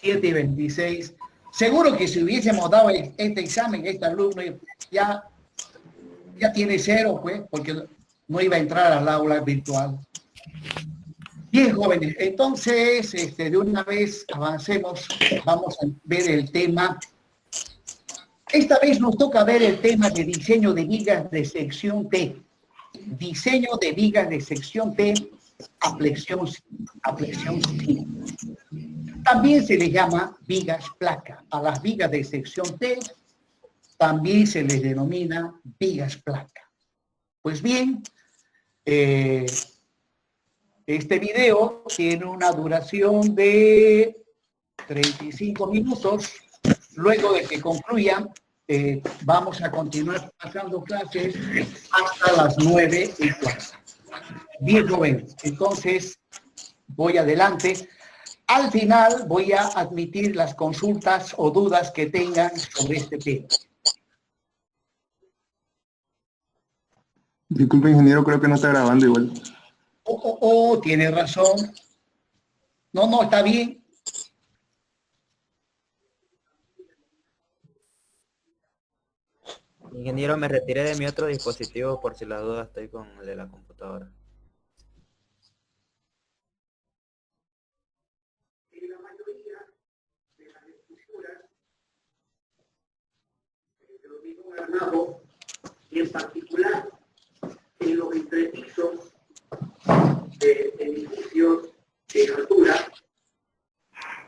7:26. Seguro que si hubiésemos dado este examen, este alumno ya tiene 0, pues, porque no iba a entrar al aula virtual. Bien, jóvenes, entonces, de una vez avancemos, vamos a ver el tema. Esta vez nos toca ver el tema de diseño de vigas de sección T. Diseño de vigas de sección T a flexión 5. También se le llama vigas placa. A las vigas de sección T también se les denomina vigas placa. Pues bien, este video tiene una duración de 35 minutos. Luego de que concluya, vamos a continuar pasando clases hasta las 9:15. Bien, joven. Entonces, voy adelante. Al final voy a admitir las consultas o dudas que tengan sobre este tema. Disculpe, ingeniero, creo que no está grabando igual. Tiene razón. No, está bien. Ingeniero, me retiré de mi otro dispositivo por si las dudas estoy con el de la computadora. En la mayoría de las estructuras de hormigón armado, y en particular en los entrepisos de edificios de altura.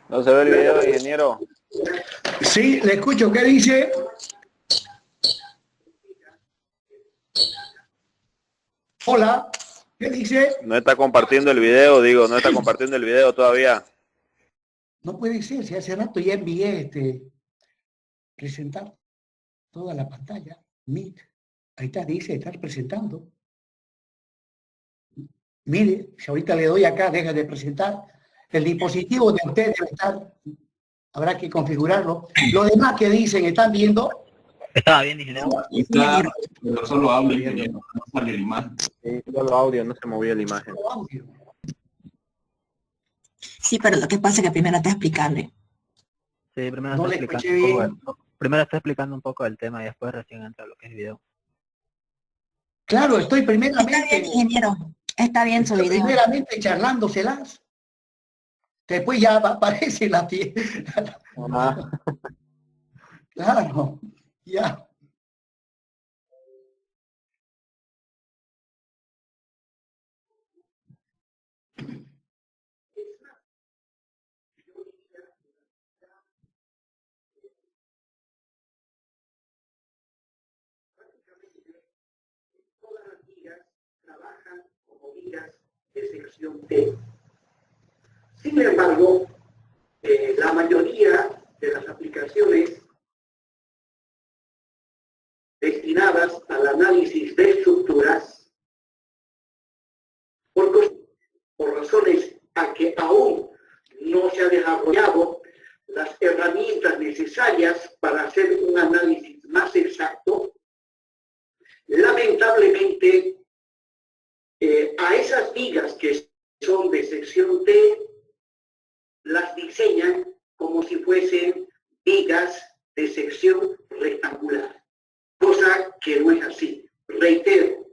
No se ve el video, ingeniero. Sí, le escucho. ¿Qué dice? Hola, ¿qué dice? No está compartiendo el video, digo, no está compartiendo el video todavía. No puede ser, si hace rato ya envié presentar toda la pantalla. Meet. Ahí está, dice estar presentando. Mire, si ahorita le doy acá, deja de presentar. El dispositivo de usted debe estar, habrá que configurarlo. Lo demás que dicen, ¿están viendo? Estaba bien, ingeniero. Está, pero solo audio, ingeniero, no sale la imagen. Sí, solo audio, no se movía la imagen. Solo audio. Sí, pero lo que pasa es que primero está explicando. Sí, primero No está le explicando escuché un poco. Primero está explicando un poco del tema y después recién entra lo que es video. Claro, estoy Está bien, primeramente, ingeniero. Está bien su video. primeramente charlándoselas. Después ya aparece la piel. Claro, ya. Todas las vigas trabajan como vigas de sección T. Sin embargo, la mayoría de las aplicaciones destinadas al análisis de estructuras, por razones a que aún no se ha desarrollado las herramientas necesarias para hacer un análisis más exacto, lamentablemente a esas vigas que son de sección T, las diseñan como si fuesen vigas de sección rectangular, cosa que no es así. Reitero,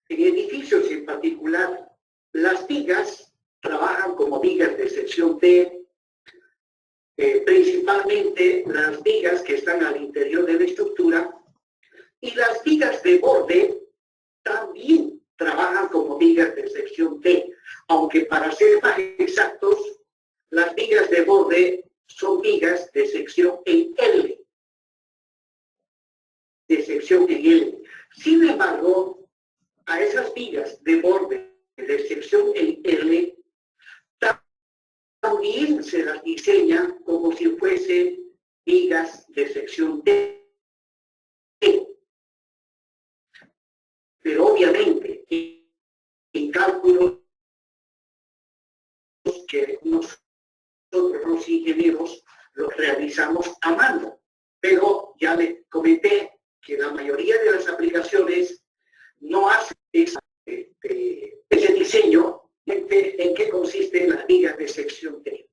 en edificios en particular, las vigas trabajan como vigas de sección T, principalmente las vigas que están al interior de la estructura, y las vigas de borde también trabajan como vigas de sección T, aunque para ser más exactos, las vigas de borde son vigas de sección en L. De sección en L. Sin embargo, a esas vigas de borde de sección en L también se las diseña como si fuesen vigas de sección T. Pero obviamente, en cálculos que nosotros los ingenieros los realizamos a mano. Pero ya les comenté que la mayoría de las aplicaciones no hacen ese diseño. ¿En qué consisten las vigas de sección T?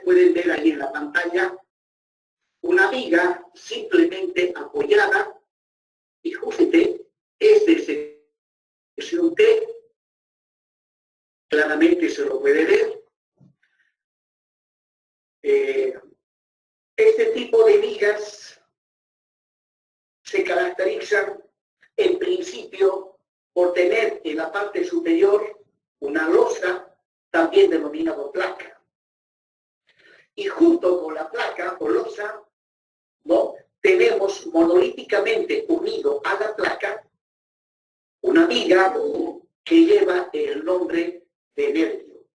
pueden ver ahí en la pantalla una viga simplemente apoyada y justamente es de sección T, claramente se lo puede ver. Este tipo de vigas se caracterizan en principio por tener en la parte superior una losa, también denominado placa. Y junto con la placa o losa, ¿no?, tenemos monolíticamente unido a la placa una viga que lleva el nombre de nervio.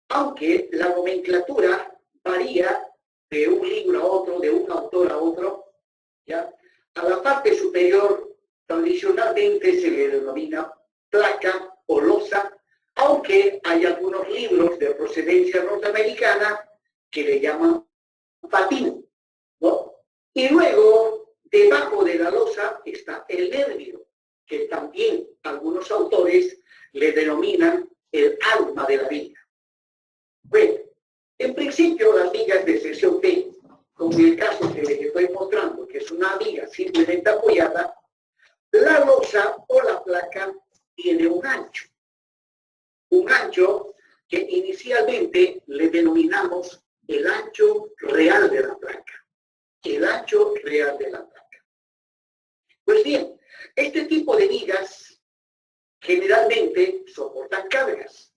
Aunque la nomenclatura varía de un libro a otro, de un autor a otro, ¿ya? A la parte superior tradicionalmente se le denomina placa o losa, aunque hay algunos libros de procedencia norteamericana que le llaman patín, ¿no? Y luego, debajo de la losa está el nervio, que también algunos autores le denominan el alma de la viga. Bueno, en principio las vigas de sección T, como en el caso que les estoy mostrando, que es una viga simplemente apoyada, la losa o la placa tiene un ancho que inicialmente le denominamos el ancho real de la placa. El ancho real de la placa. Pues bien, este tipo de vigas generalmente soportan cargas.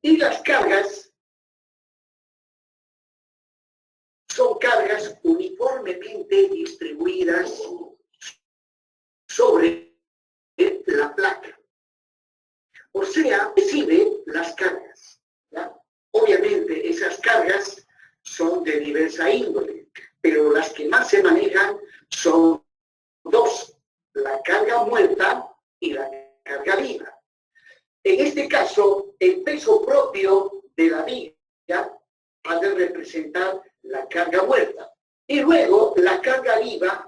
Y las cargas son cargas uniformemente distribuidas sobre la placa. O sea, recibe las cargas, ¿ya? Obviamente esas cargas son de diversa índole, pero las que más se manejan son dos: la carga muerta y la carga viva. En este caso, el peso propio de la viga ha de representar la carga muerta. Y luego la carga viva,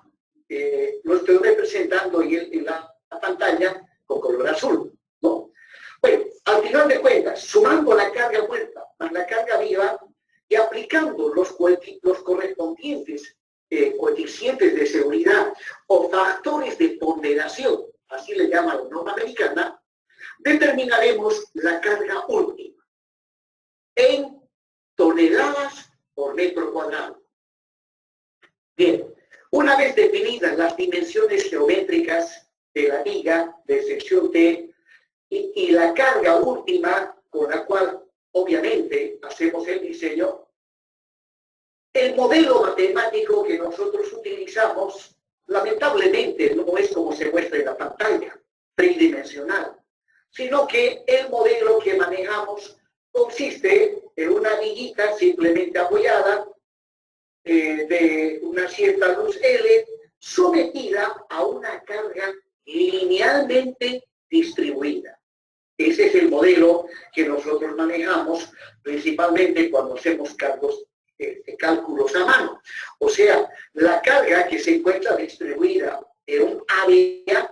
lo estoy representando en la pantalla con color azul, ¿no? Bueno, al final de cuentas, sumando la carga muerta más la carga viva y aplicando los correspondientes coeficientes de seguridad o factores de ponderación, así le llama la norma americana, determinaremos la carga última en toneladas por metro cuadrado. Bien, una vez definidas las dimensiones geométricas de la viga de sección T y la carga última con la cual obviamente hacemos el diseño, el modelo matemático que nosotros utilizamos lamentablemente no es como se muestra en la pantalla, tridimensional, sino que el modelo que manejamos consiste en una viguita simplemente apoyada de una cierta luz L sometida a una carga linealmente distribuida. Ese es el modelo que nosotros manejamos principalmente cuando hacemos cálculos a mano. O sea, la carga que se encuentra distribuida en un área,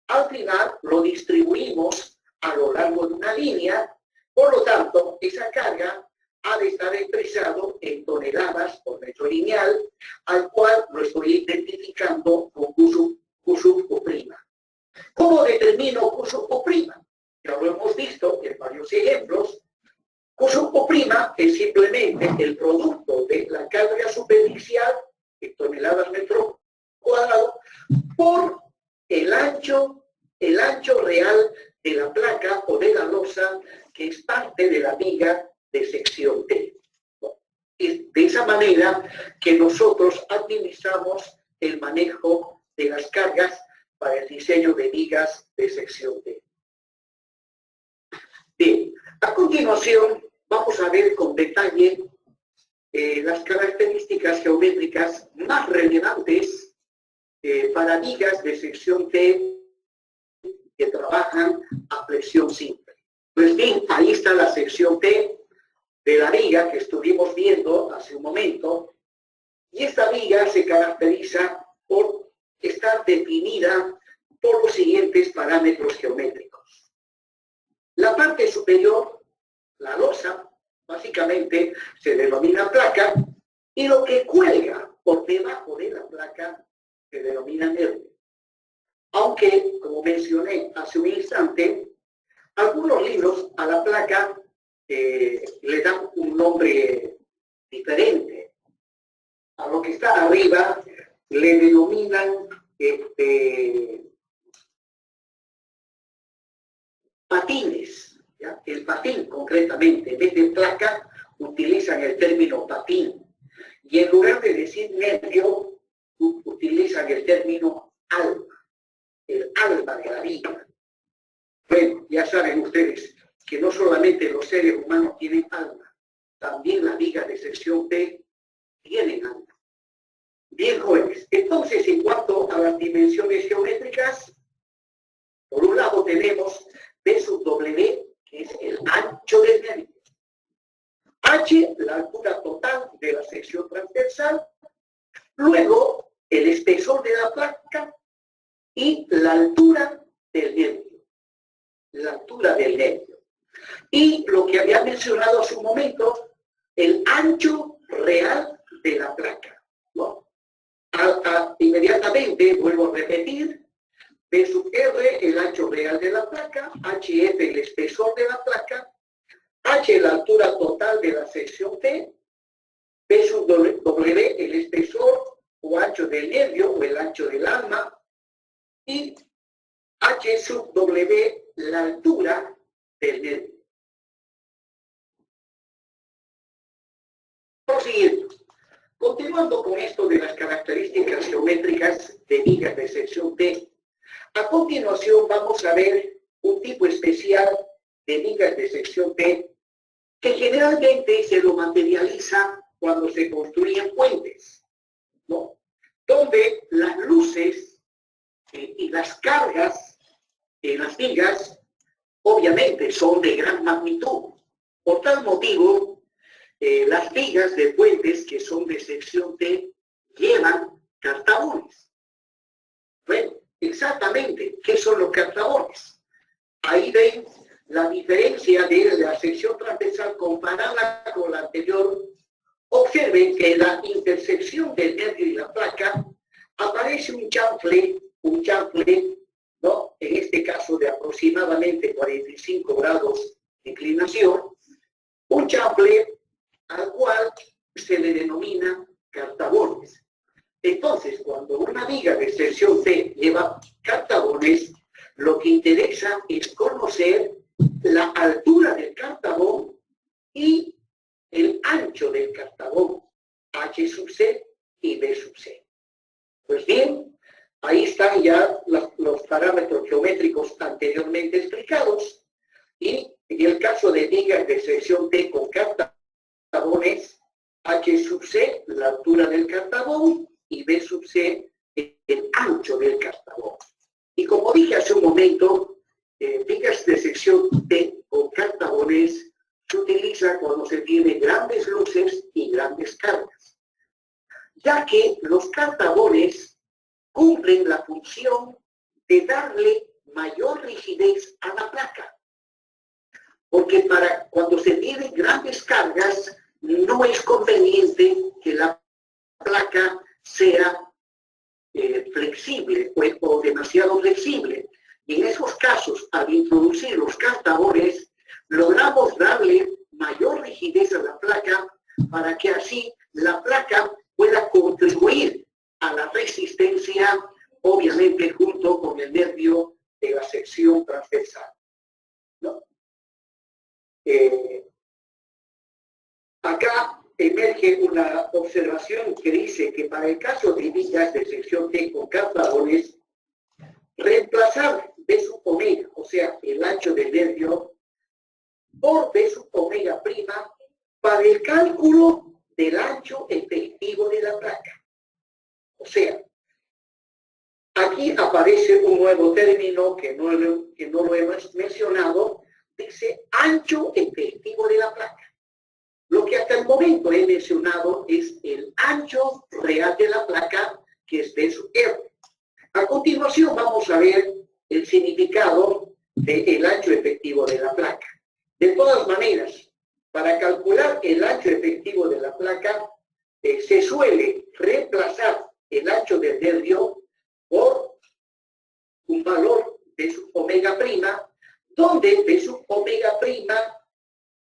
al final lo distribuimos a lo largo de una línea, por lo tanto, esa carga ha de estar expresado en toneladas por metro lineal, al cual lo estoy identificando con Q sub O'. ¿Cómo determino Q sub O'? Ya lo hemos visto en varios ejemplos. Q sub O' es simplemente el producto de la carga superficial en toneladas metro cuadrado por el ancho real de la placa o de la losa que es parte de la viga de sección T. Es de esa manera que nosotros administramos el manejo de las cargas para el diseño de vigas de sección T. Bien, a continuación vamos a ver con detalle las características geométricas más relevantes para vigas de sección T que trabajan a presión simple. Pues bien, ahí está la sección T de la viga que estuvimos viendo hace un momento, y esta viga se caracteriza por estar definida por los siguientes parámetros geométricos. La parte superior, la losa, básicamente se denomina placa, y lo que cuelga por debajo de la placa se denomina nervio. Aunque, como mencioné hace un instante, algunos libros a la placa le dan un nombre diferente. A lo que está arriba le denominan patines, ¿ya? El patín concretamente, en vez de placa, utilizan el término patín. Y en lugar de decir nervio, utilizan el término alma, el alma de la vida. Bueno, ya saben ustedes que no solamente los seres humanos tienen alma, también las vigas de sección T tienen alma. Bien, jóvenes. Entonces, en cuanto a las dimensiones geométricas, por un lado tenemos B sub W, que es el ancho del nervio. H, la altura total de la sección transversal. Luego, el espesor de la placa y la altura del nervio. La altura del nervio. Y lo que había mencionado hace un momento, el ancho real de la placa, ¿no? Inmediatamente, vuelvo a repetir, B sub R, el ancho real de la placa, HF, el espesor de la placa, H, la altura total de la sección T, B sub W, el espesor o ancho del nervio o el ancho del alma, y H sub W, la altura del nervio. Prosiguiendo. Continuando con esto de las características geométricas de vigas de sección T, a continuación vamos a ver un tipo especial de vigas de sección T que generalmente se lo materializa cuando se construyen puentes, ¿no? Donde las luces y las cargas en las vigas obviamente son de gran magnitud. Por tal motivo, las vigas de puentes que son de sección T llevan cartabones. Bueno, exactamente, ¿qué son los cartabones? Ahí ven la diferencia de la sección transversal comparada con la anterior. Observen que en la intersección del nervio y la placa aparece un chanfle, ¿no? En este caso de aproximadamente 45 grados de inclinación, un chanfle al cual se le denomina cartabones. Entonces, cuando una viga de sección T lleva cartabones, lo que interesa es conocer la altura del cartabón y el ancho del cartabón, H sub C y B sub C. Pues bien, ahí están ya los parámetros geométricos anteriormente explicados, y en el caso de vigas de sección T con cartabones, H sub C, la altura del cartabón, y B sub C, el ancho del cartabón. Y como dije hace un momento, vigas de sección T con cartabones se utiliza cuando se tiene grandes luces y grandes cargas, ya que los cartabones cumplen la función de darle mayor rigidez a la placa. Porque para cuando se tienen grandes cargas, no es conveniente que la placa sea flexible o demasiado flexible. Y en esos casos, al introducir los cartabones, logramos darle mayor rigidez a la placa para que así la placa pueda contribuir a la resistencia, obviamente junto con el nervio de la sección transversal, ¿no? Acá emerge una observación que dice que para el caso de vigas de sección T con cartabones, reemplazar B sub omega, o sea, el ancho del nervio, por B sub omega prima para el cálculo del ancho efectivo de la placa. O sea, aquí aparece un nuevo término que no lo hemos mencionado, dice ancho efectivo de la placa. Lo que hasta el momento he mencionado es el ancho real de la placa, que es B sub R. A continuación vamos a ver el significado del ancho efectivo de la placa. De todas maneras, Para calcular el ancho efectivo de la placa, se suele reemplazar el ancho del nervio por un valor de sub omega prima, donde de sub omega prima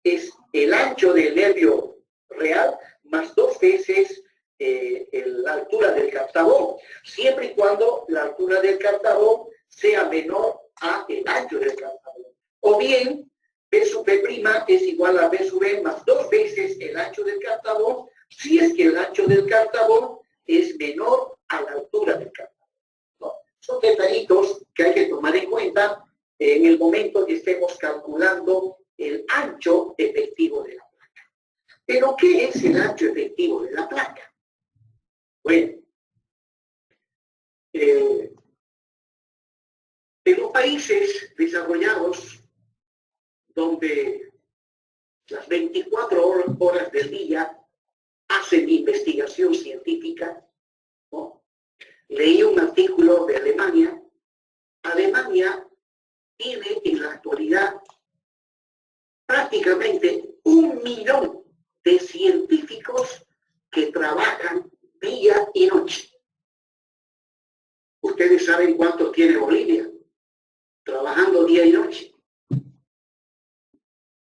es el ancho del nervio real más 2 veces la altura del cartabón, siempre y cuando la altura del cartabón sea menor a el ancho del cartabón. O bien, B sub B' es igual a B sub B más 2 veces el ancho del cartabón, si es que el ancho del cartabón es menor a la altura del cartabón. ¿No? Son detallitos que hay que tomar en cuenta en el momento que estemos calculando el ancho efectivo de la placa. ¿Pero qué es el ancho efectivo de la placa? Bueno, en los países desarrollados, donde las 24 horas del día hacen investigación científica, ¿no? Leí un artículo de Alemania. Alemania tiene en la actualidad prácticamente 1 millón de científicos que trabajan día y noche. ¿Ustedes saben cuántos tiene Bolivia trabajando día y noche?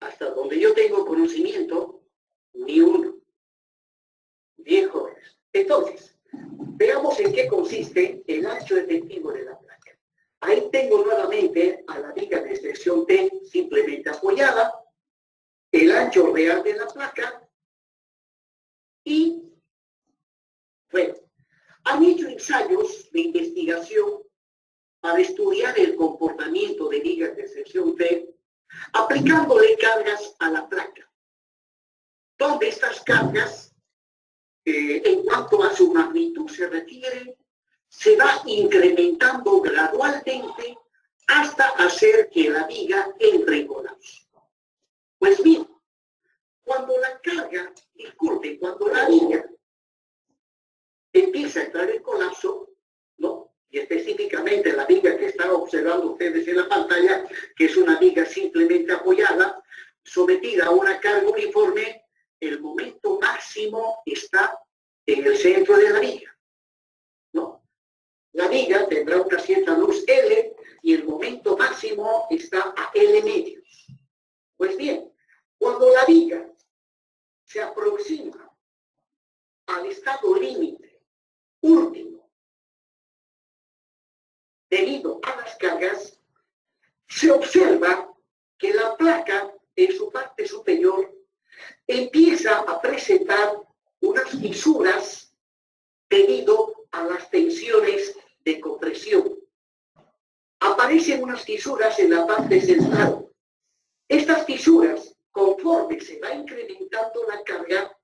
Hasta donde yo tengo conocimiento, ni uno. 10 jóvenes. Entonces, veamos en qué consiste el ancho efectivo de la placa. Ahí tengo nuevamente a la viga de sección T simplemente apoyada, el ancho real de la placa y, bueno, han hecho ensayos de investigación para estudiar el comportamiento de vigas de sección T aplicándole cargas a la placa, donde estas cargas, en cuanto a su magnitud se refiere, se va incrementando gradualmente hasta hacer que la viga entre en colapso. Pues bien, cuando la viga empieza a entrar en colapso, ¿no? Y específicamente la viga que están observando ustedes en la pantalla, que es una viga simplemente apoyada, sometida a una carga uniforme, el momento máximo está en el centro de la viga, ¿no? La viga tendrá una cierta luz L y el momento máximo está a L medios. Pues bien, cuando la viga se aproxima al estado límite último, debido a las cargas, se observa que la placa en su parte superior empieza a presentar unas fisuras debido a las tensiones de compresión. Aparecen unas fisuras en la parte central. Estas fisuras, conforme se va incrementando la carga,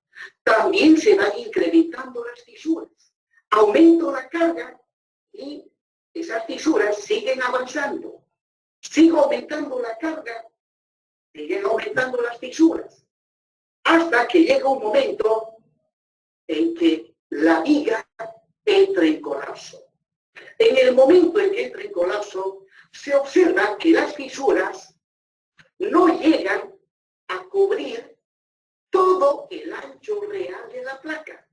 también se van incrementando las fisuras. Aumento la carga y esas fisuras siguen avanzando. Sigo aumentando la carga, siguen aumentando las fisuras, hasta que llega un momento en que la viga entra en colapso. En el momento en que entra en colapso, se observa que las fisuras no llegan a cubrir todo el ancho real de la placa.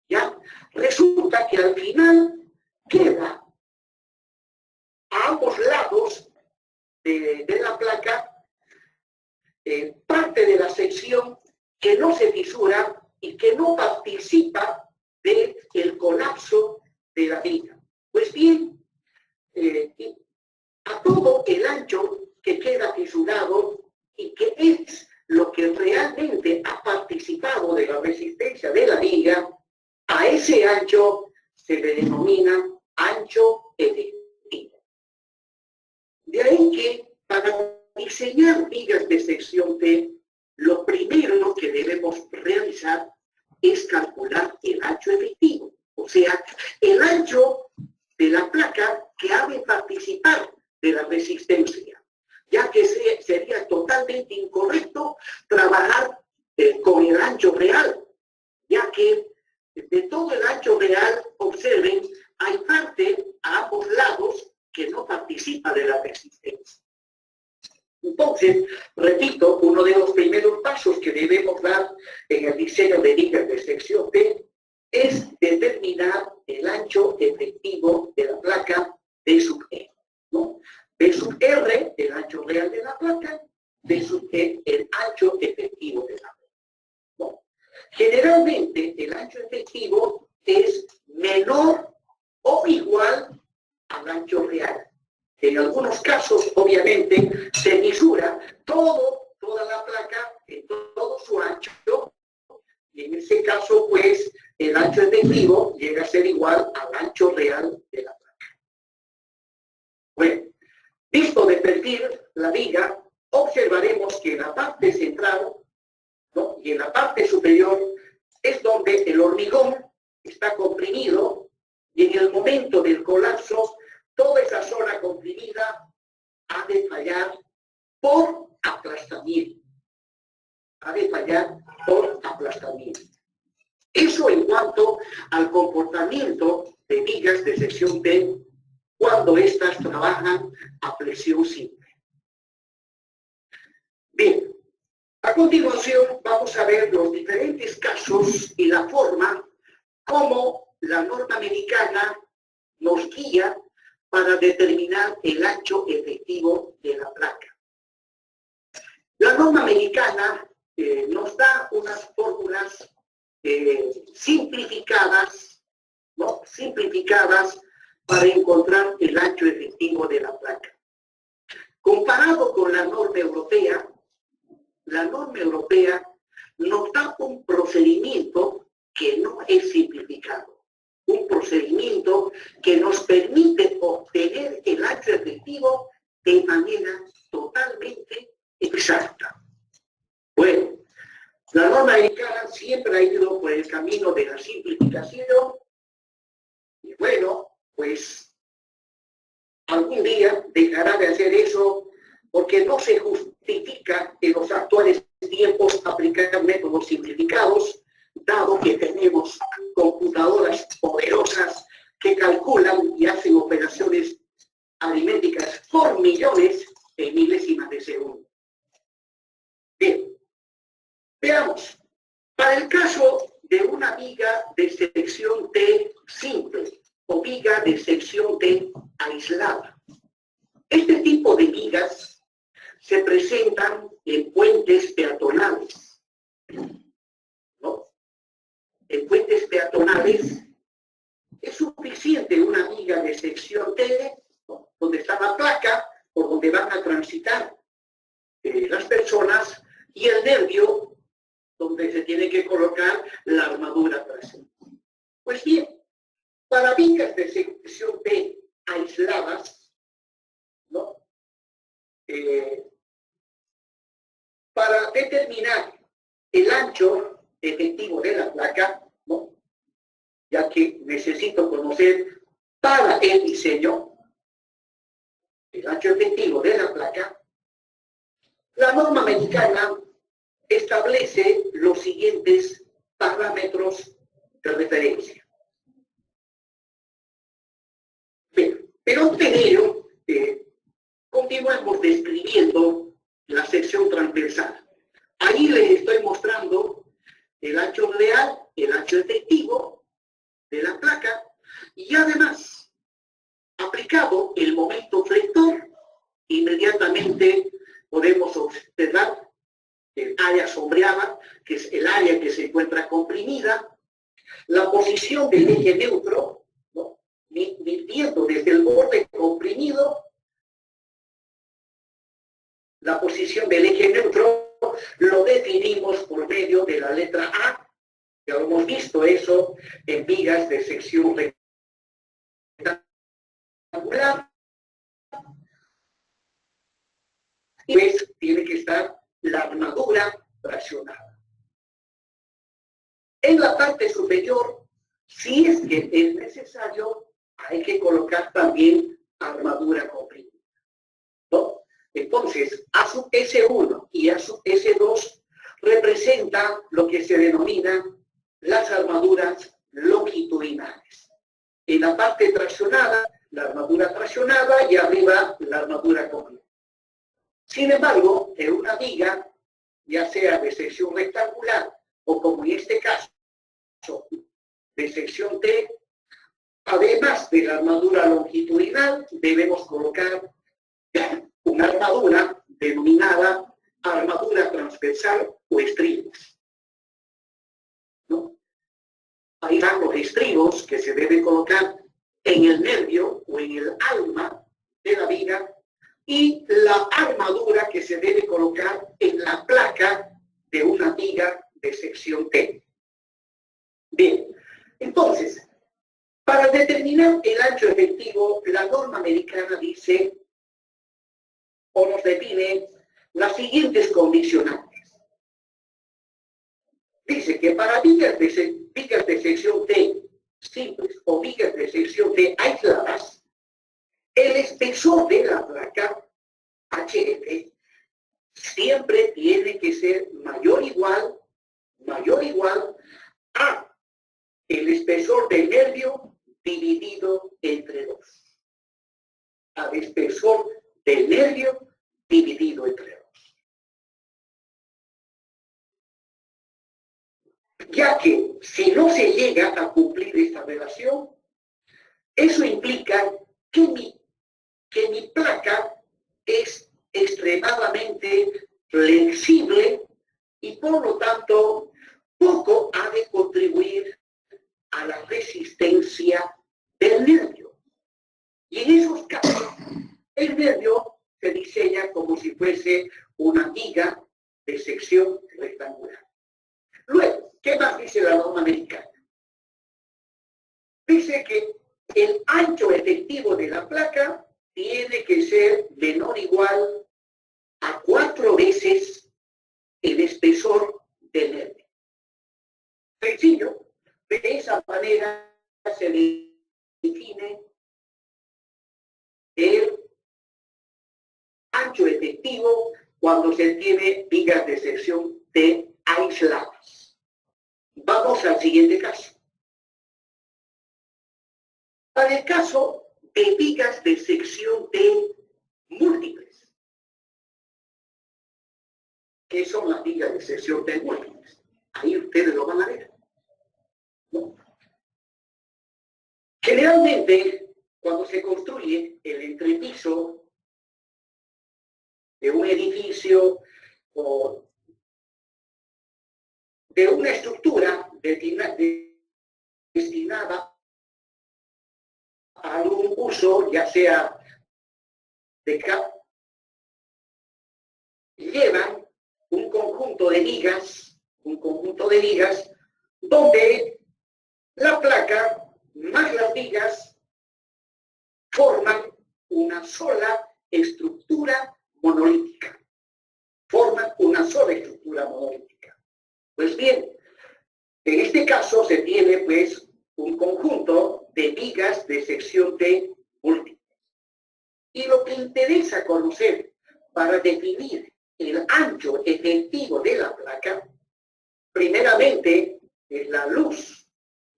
¿Ya? Resulta que al final queda a ambos lados de la placa parte de la sección que no se fisura y que no participa del colapso de la viga. Pues bien, a todo el ancho que queda fisurado y que es lo que realmente ha participado de la resistencia de la viga, a ese ancho se le denomina ancho efectivo. De ahí que para diseñar vigas de sección T, lo primero que debemos realizar es calcular el ancho efectivo, o sea, el ancho de la placa que ha de participar de la resistencia, ya que sería totalmente incorrecto trabajar con el ancho real, ya que de todo el ancho real, observen, hay parte a ambos lados que no participa de la resistencia. Entonces, repito, uno de los primeros pasos que debemos dar en el diseño de vigas de sección T es determinar el ancho efectivo de la placa D sub E, ¿no? D sub R, el ancho real de la placa, D sub E, el ancho efectivo de la placa, ¿no? Generalmente, el ancho efectivo es menor o igual al ancho real. En algunos casos, obviamente, se misura toda la placa en todo su ancho, y en ese caso, pues, el ancho efectivo llega a ser igual al ancho real de la placa. Bueno, visto de perfil la viga, observaremos que en la parte central, ¿no?, y en la parte superior es donde el hormigón está comprimido, y en el momento del colapso, toda esa zona comprimida ha de fallar por aplastamiento. Ha de fallar por aplastamiento. Eso en cuanto al comportamiento de vigas de sección T cuando éstas trabajan a presión simple. Bien, a continuación vamos a ver los diferentes casos y la forma como la norma americana nos guía para determinar el ancho efectivo de la placa. La norma americana nos da unas fórmulas simplificadas, ¿no?, simplificadas para encontrar el ancho efectivo de la placa. Comparado con la norma europea nos da un procedimiento que no es simplificado. Un procedimiento que nos permite obtener el ancho efectivo de manera totalmente exacta. Bueno, la norma americana siempre ha ido por el camino de la simplificación, y bueno, pues algún día dejará de hacer eso porque no se justifica en los actuales tiempos aplicar métodos simplificados, dado que tenemos computadoras poderosas que calculan y hacen operaciones aritméticas por millones en milésimas de segundo. Bien, veamos. Para el caso de una viga de sección T simple o viga de sección T aislada, este tipo de vigas se presentan en puentes peatonales, ¿no? En puentes peatonales es suficiente una viga de sección T, ¿no?, donde está la placa por donde van a transitar las personas, y el nervio donde se tiene que colocar la armadura trasera. Pues bien, para vigas de sección T aisladas, ¿no?, para determinar el ancho efectivo de la placa, ¿no?, ya que necesito conocer para el diseño el ancho efectivo de la placa, la norma americana establece los siguientes parámetros de referencia. Bien, pero antes de ello, continuamos describiendo la sección transversal. Ahí les estoy mostrando el ancho real, el ancho efectivo de la placa, y además, aplicado el momento flector, inmediatamente podemos observar el área sombreada, que es el área que se encuentra comprimida, la posición del eje neutro, ¿no?, midiendo desde el borde comprimido, la posición del eje neutro lo definimos por medio de la letra A. Ya hemos visto eso en vigas de sección rectangular. Y pues tiene que estar la armadura traccionada. En la parte superior, si es que es necesario, hay que colocar también armadura comprimida, ¿no? Entonces, A sub S1 y A sub S2 representan lo que se denomina las armaduras longitudinales. En la parte traccionada, la armadura traccionada, y arriba la armadura comprimida. Sin embargo, en una viga, ya sea de sección rectangular o como en este caso, de sección T, además de la armadura longitudinal, debemos colocar una armadura denominada armadura transversal o estribos, ¿no? Ahí están los estribos que se deben colocar en el nervio o en el alma de la viga y la armadura que se debe colocar en la placa de una viga de sección T. Bien, entonces, para determinar el ancho efectivo, la norma americana dice o nos define las siguientes condicionantes. Dice que para vigas de sección T simples o vigas de sección T aisladas, el espesor de la placa HF siempre tiene que ser mayor o igual a el espesor del nervio dividido entre 2. Al espesor del nervio dividido entre 2. Ya que si no se llega a cumplir esta relación, eso implica que mi placa es extremadamente flexible y por lo tanto poco ha de contribuir a la resistencia del nervio. Y en esos casos, el nervio se diseña como si fuese una viga de sección rectangular. Luego, ¿qué más dice la norma americana? Dice que el ancho efectivo de la placa tiene que ser menor o igual a 4 veces el espesor del nervio. Sencillo. De esa manera se define el ancho efectivo cuando se tiene vigas de sección T aisladas. Vamos al siguiente caso. Para el caso de vigas de sección T múltiples. ¿Qué son las vigas de sección T múltiples? Ahí ustedes lo van a ver. ¿No? Generalmente, cuando se construye el entrepiso de un edificio o de una estructura destinada a algún uso, ya sea de cap, llevan un conjunto de vigas donde la placa más las vigas forman una sola estructura monolítica. Pues bien, en este caso se tiene pues un conjunto de vigas de sección T múltiples. Y lo que interesa conocer para definir el ancho efectivo de la placa, primeramente es la luz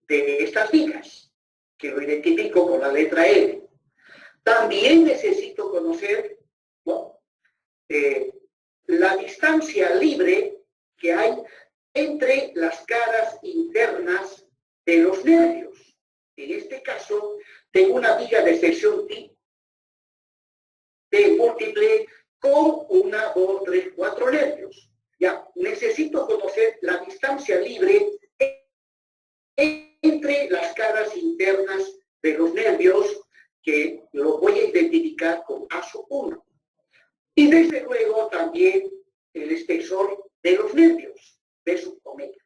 de estas vigas, que lo identifico con la letra L. También necesito conocer, ¿no?, la distancia libre que hay entre las caras internas de los nervios. En este caso, tengo una viga de sección T múltiple con 1, 2, 3, 4 nervios. Ya, necesito conocer la distancia libre entre las caras internas de los nervios, que lo voy a identificar con ASO1. Y desde luego también el espesor de los nervios, B sub omega.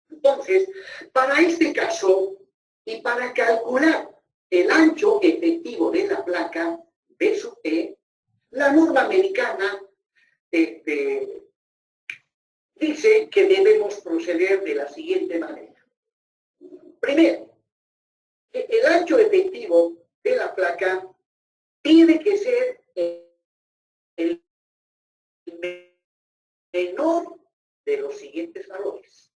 Entonces, para este caso, y para calcular el ancho efectivo de la placa B sub E, la norma americana dice que debemos proceder de la siguiente manera. Primero, el ancho efectivo de la placa tiene que ser el menor de los siguientes valores.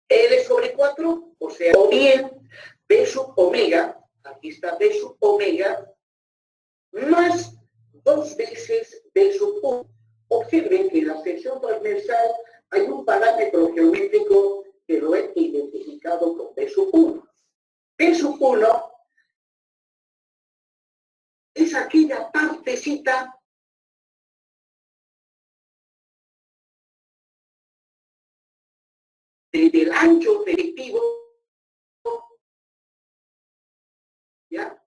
L sobre 4, o sea, o bien B sub omega, aquí está B sub omega, más 2 veces B sub 1. Observen que en la sección transversal hay un parámetro geométrico que lo he identificado con B sub 1. B sub 1 es aquella partecita del ancho efectivo, ¿ya?,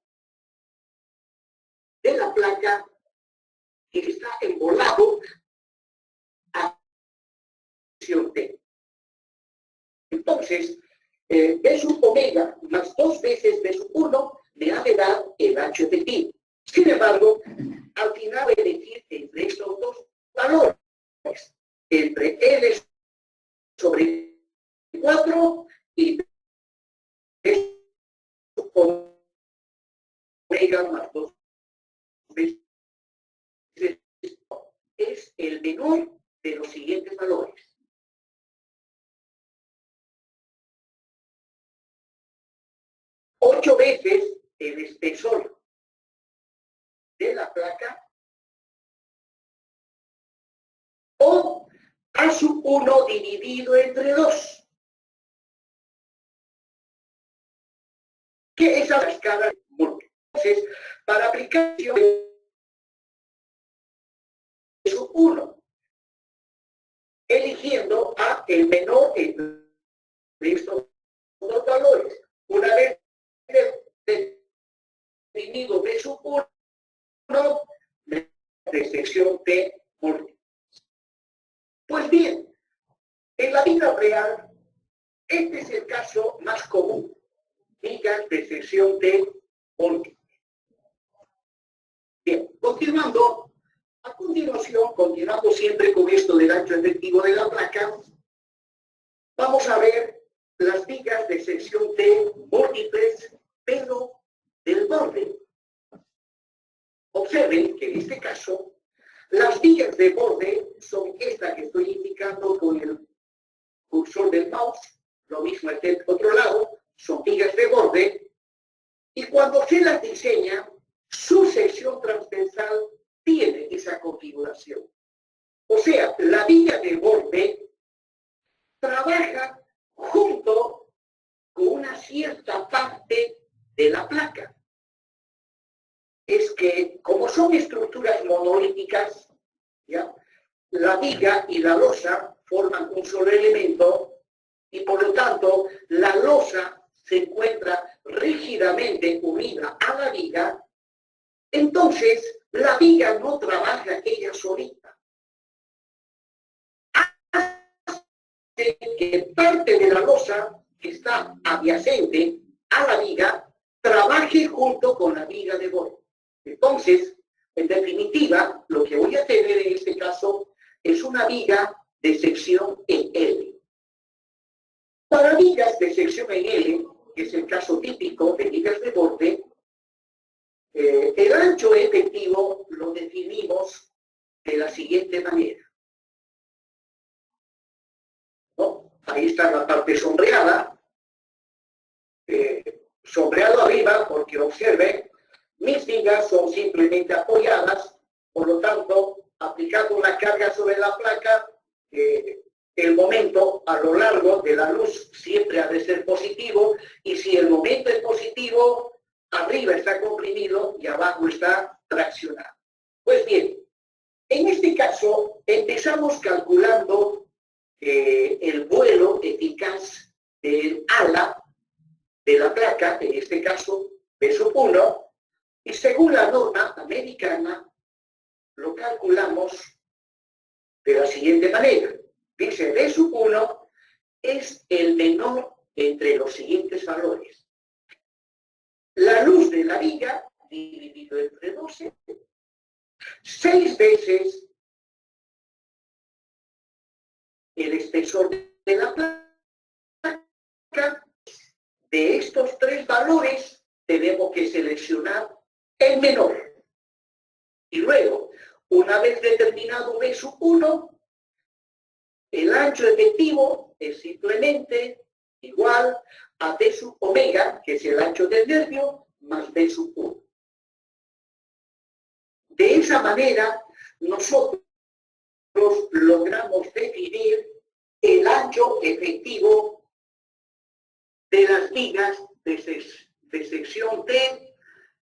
de la placa que está envolado a sección T. Entonces, B sub omega más 2 veces B sub 1 me ha de dar el ancho efectivo. Sin embargo, al final voy a elegir entre estos dos valores, entre L sobre 4 y B sub omega más 2 veces. Es el menor de los siguientes valores. 8 veces el espesor de la placa o A sub 1 dividido entre 2. ¿Qué es la escala múltiple? Entonces, para aplicación de sub 1, eligiendo a el menor de estos dos valores. Una vez definido B sub 1, de sección T múltiple. Pues bien, en la vida real, este es el caso más común. Vigas de sección T múltiple. Bien, continuando, a continuación, continuando siempre con esto del ancho efectivo de la placa, vamos a ver las vigas de sección T múltiples, pero del borde. Observen que en este caso, las vigas de borde son estas que estoy indicando con el cursor del mouse, lo mismo es del otro lado, son vigas de borde, y cuando se las diseña, su sección transversal tiene esa configuración. O sea, la viga de borde trabaja junto con una cierta parte de la placa. Es que, como son estructuras monolíticas, ¿ya?, la viga y la losa forman un solo elemento y, por lo tanto, la losa se encuentra rígidamente unida a la viga. Entonces, la viga no trabaja ella solita. Hace que parte de la losa que está adyacente a la viga trabaje junto con la viga de borde. Entonces, en definitiva, lo que voy a tener en este caso es una viga de sección en L. Para vigas de sección en L, que es el caso típico de vigas de borde, el ancho efectivo lo definimos de la siguiente manera. ¿No? Ahí está la parte sombreada. Sombreado arriba, porque observen, mis vigas son simplemente apoyadas, por lo tanto, aplicando una carga sobre la placa, el momento a lo largo de la luz siempre ha de ser positivo, y si el momento es positivo, arriba está comprimido y abajo está traccionado. Pues bien, en este caso empezamos calculando el vuelo eficaz del ala de la placa, en este caso B sub 1, y según la norma americana lo calculamos de la siguiente manera. Dice, B sub 1 es el menor entre los siguientes valores. La luz de la viga dividido entre 12, 6 veces el espesor de la placa. De estos tres valores tenemos que seleccionar el menor. Y luego, una vez determinado B sub 1, el ancho efectivo es simplemente igual a B sub omega, que es el ancho del nervio, más B sub 1. De esa manera, nosotros logramos definir el ancho efectivo de las vigas de sección T,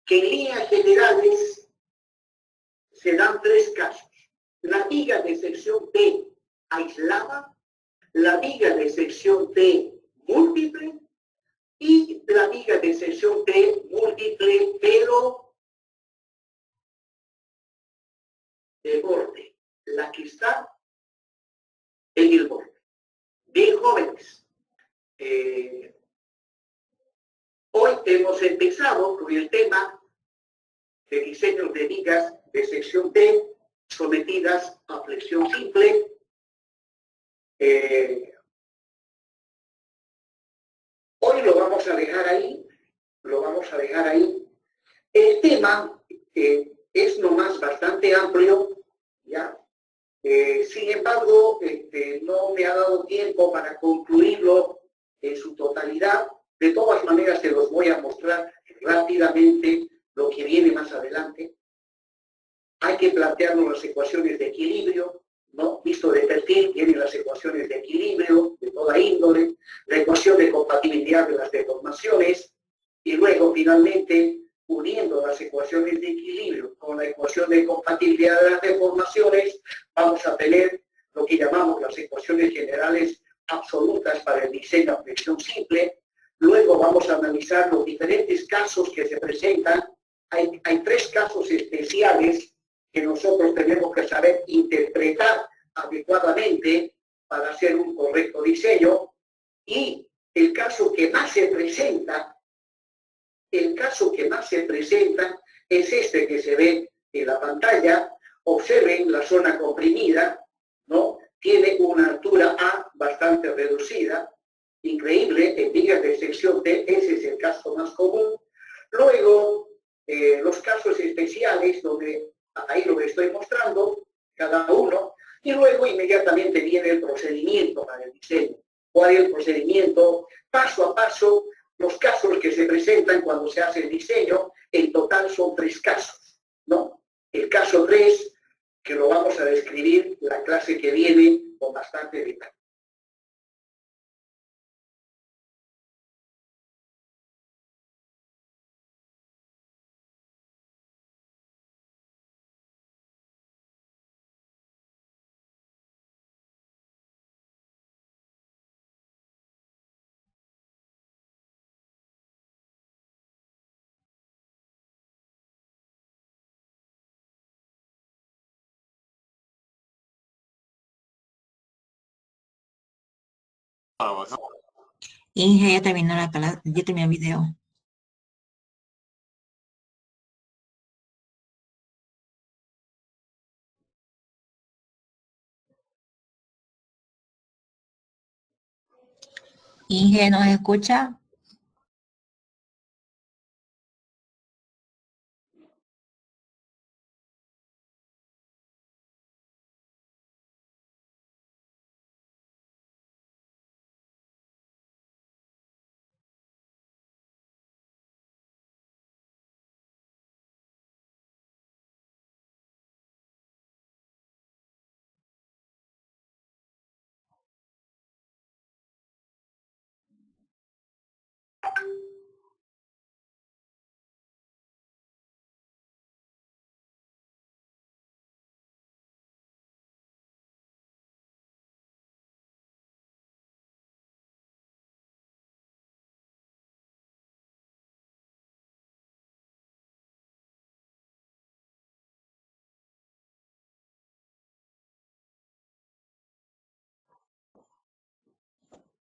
que en líneas generales se dan tres casos. La viga de sección T aislada, la viga de sección T múltiple y la viga de sección T múltiple, pero de borde, la que está en el borde. Bien, jóvenes, hoy hemos empezado con el tema de diseño de vigas de sección T sometidas a flexión simple. Hoy lo vamos a dejar ahí, El tema es nomás bastante amplio, ¿ya? Sin embargo, no me ha dado tiempo para concluirlo en su totalidad. De todas maneras, se los voy a mostrar rápidamente lo que viene más adelante. Hay que plantearnos las ecuaciones de equilibrio, ¿no? Visto de perfil, vienen las ecuaciones de equilibrio de toda índole, la ecuación de compatibilidad de las deformaciones, y luego, finalmente, uniendo las ecuaciones de equilibrio con la ecuación de compatibilidad de las deformaciones, vamos a tener lo que llamamos las ecuaciones generales absolutas para el diseño a flexión simple. Luego vamos a analizar los diferentes casos que se presentan. Hay tres casos especiales que nosotros tenemos que saber interpretar adecuadamente para hacer un correcto diseño. Y el caso que más se presenta es este que se ve en la pantalla. Observen la zona comprimida, ¿no? Tiene una altura A bastante reducida, increíble, en vigas de sección T, ese es el caso más común. Luego, los casos especiales, donde ahí lo estoy mostrando, cada uno, y luego inmediatamente viene el procedimiento para el diseño. ¿Cuál es el procedimiento? Paso a paso, los casos que se presentan cuando se hace el diseño, en total son 3 casos, ¿no? El caso 3, que lo vamos a describir la clase que viene con bastante detalle. Inge, ya terminó ya terminó el video. Inge, ¿nos escucha?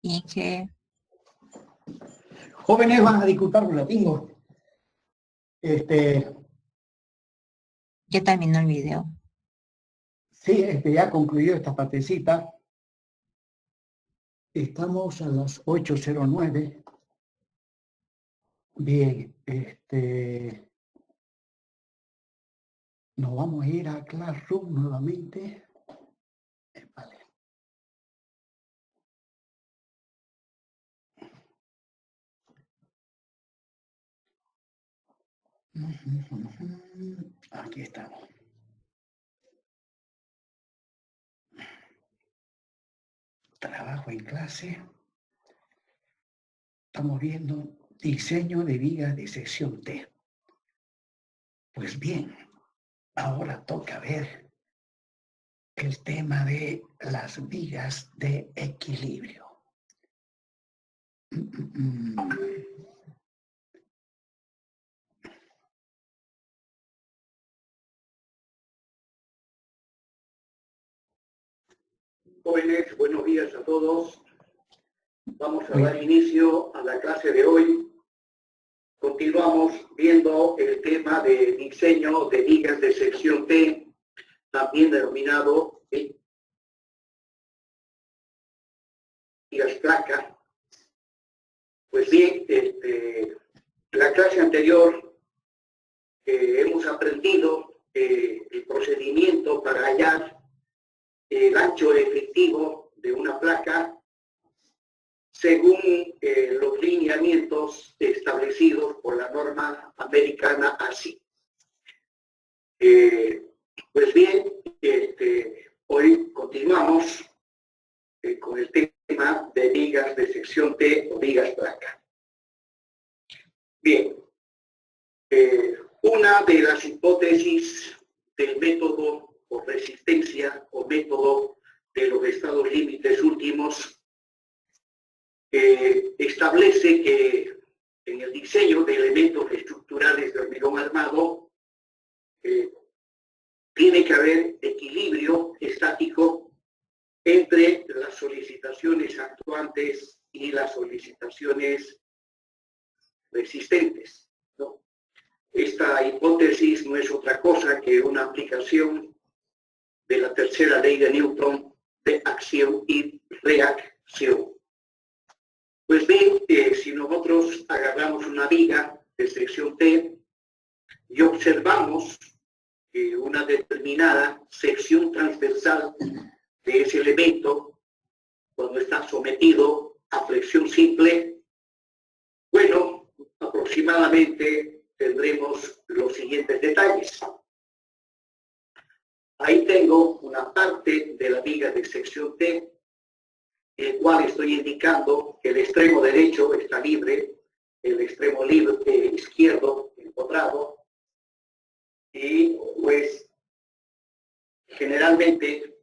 Inge, Jóvenes, van a disculpar por la tengo. ya terminó el video. Sí, ya concluyó esta partecita. Estamos a las 8:09. Bien, nos vamos a ir a Classroom nuevamente. Vale. Aquí estamos. Trabajo en clase. Estamos viendo diseño de vigas de sección T. Pues bien, ahora toca ver el tema de las vigas de equilibrio. Jóvenes, buenos días a todos. Vamos a dar inicio a la clase de hoy. Continuamos viendo el tema de diseño de vigas de sección T, también denominado vigas placa. Pues bien, la clase anterior hemos aprendido el procedimiento para hallar el ancho efectivo de una placa según los lineamientos establecidos por la norma americana ASI. Pues bien, hoy continuamos con el tema de vigas de sección T o vigas placa. Bien, una de las hipótesis del método o resistencia o método de los estados límites últimos establece que en el diseño de elementos estructurales de hormigón armado tiene que haber equilibrio estático entre las solicitaciones actuantes y las solicitaciones resistentes, ¿no? Esta hipótesis no es otra cosa que una aplicación de la tercera ley de Newton de acción y reacción. Pues bien, si nosotros agarramos una viga de sección T y observamos una determinada sección transversal de ese elemento cuando está sometido a flexión simple, bueno, aproximadamente tendremos los siguientes detalles. Ahí tengo una parte de la viga de sección T, el cual estoy indicando que el extremo derecho está libre, el extremo izquierdo empotrado, y pues generalmente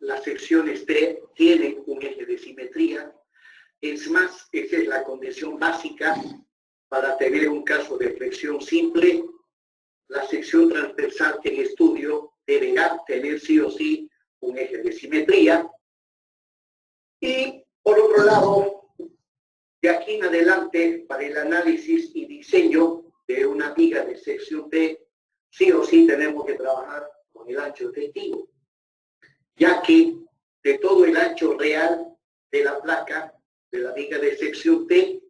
las secciones T tienen un eje de simetría. Es más, esa es la condición básica para tener un caso de flexión simple. La sección transversal en estudio deberá tener sí o sí un eje de simetría. Y por otro lado, de aquí en adelante, para el análisis y diseño de una viga de sección T, sí o sí tenemos que trabajar con el ancho efectivo, ya que de todo el ancho real de la placa, de la viga de sección T,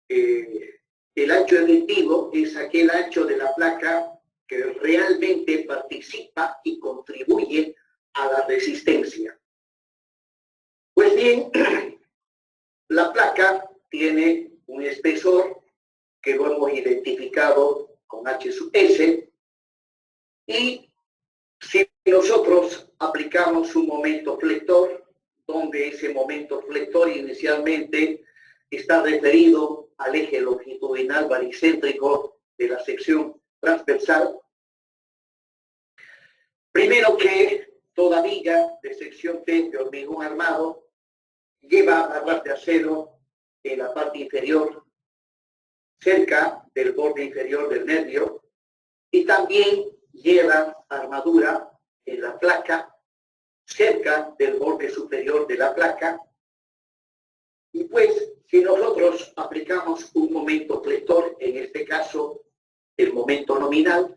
el ancho efectivo es aquel ancho de la placa que realmente participa y contribuye a la resistencia. Pues bien, la placa tiene un espesor que lo hemos identificado con H sub S, y si nosotros aplicamos un momento flector, donde ese momento flector inicialmente está referido al eje longitudinal baricéntrico de la sección transversal, primero que toda viga de sección T de hormigón armado lleva barras de acero en la parte inferior, cerca del borde inferior del nervio, y también lleva armadura en la placa, cerca del borde superior de la placa. Y pues, si nosotros aplicamos un momento flector, en este caso el momento nominal,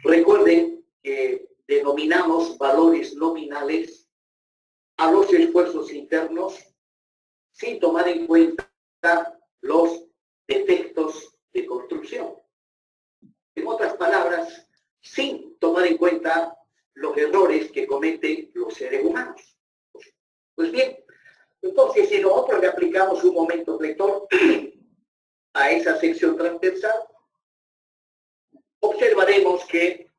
recuerden que denominamos valores nominales a los esfuerzos internos sin tomar en cuenta los defectos de construcción. En otras palabras, sin tomar en cuenta los errores que cometen los seres humanos. Pues bien, entonces si nosotros le aplicamos un momento flector a esa sección transversal, observaremos que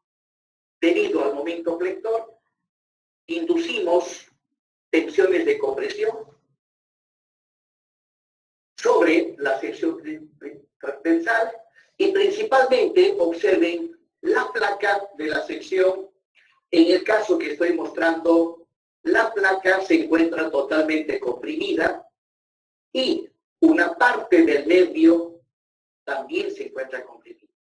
debido al momento flector, inducimos tensiones de compresión sobre la sección transversal y principalmente observen la placa de la sección. En el caso que estoy mostrando, la placa se encuentra totalmente comprimida y una parte del nervio también se encuentra comprimida.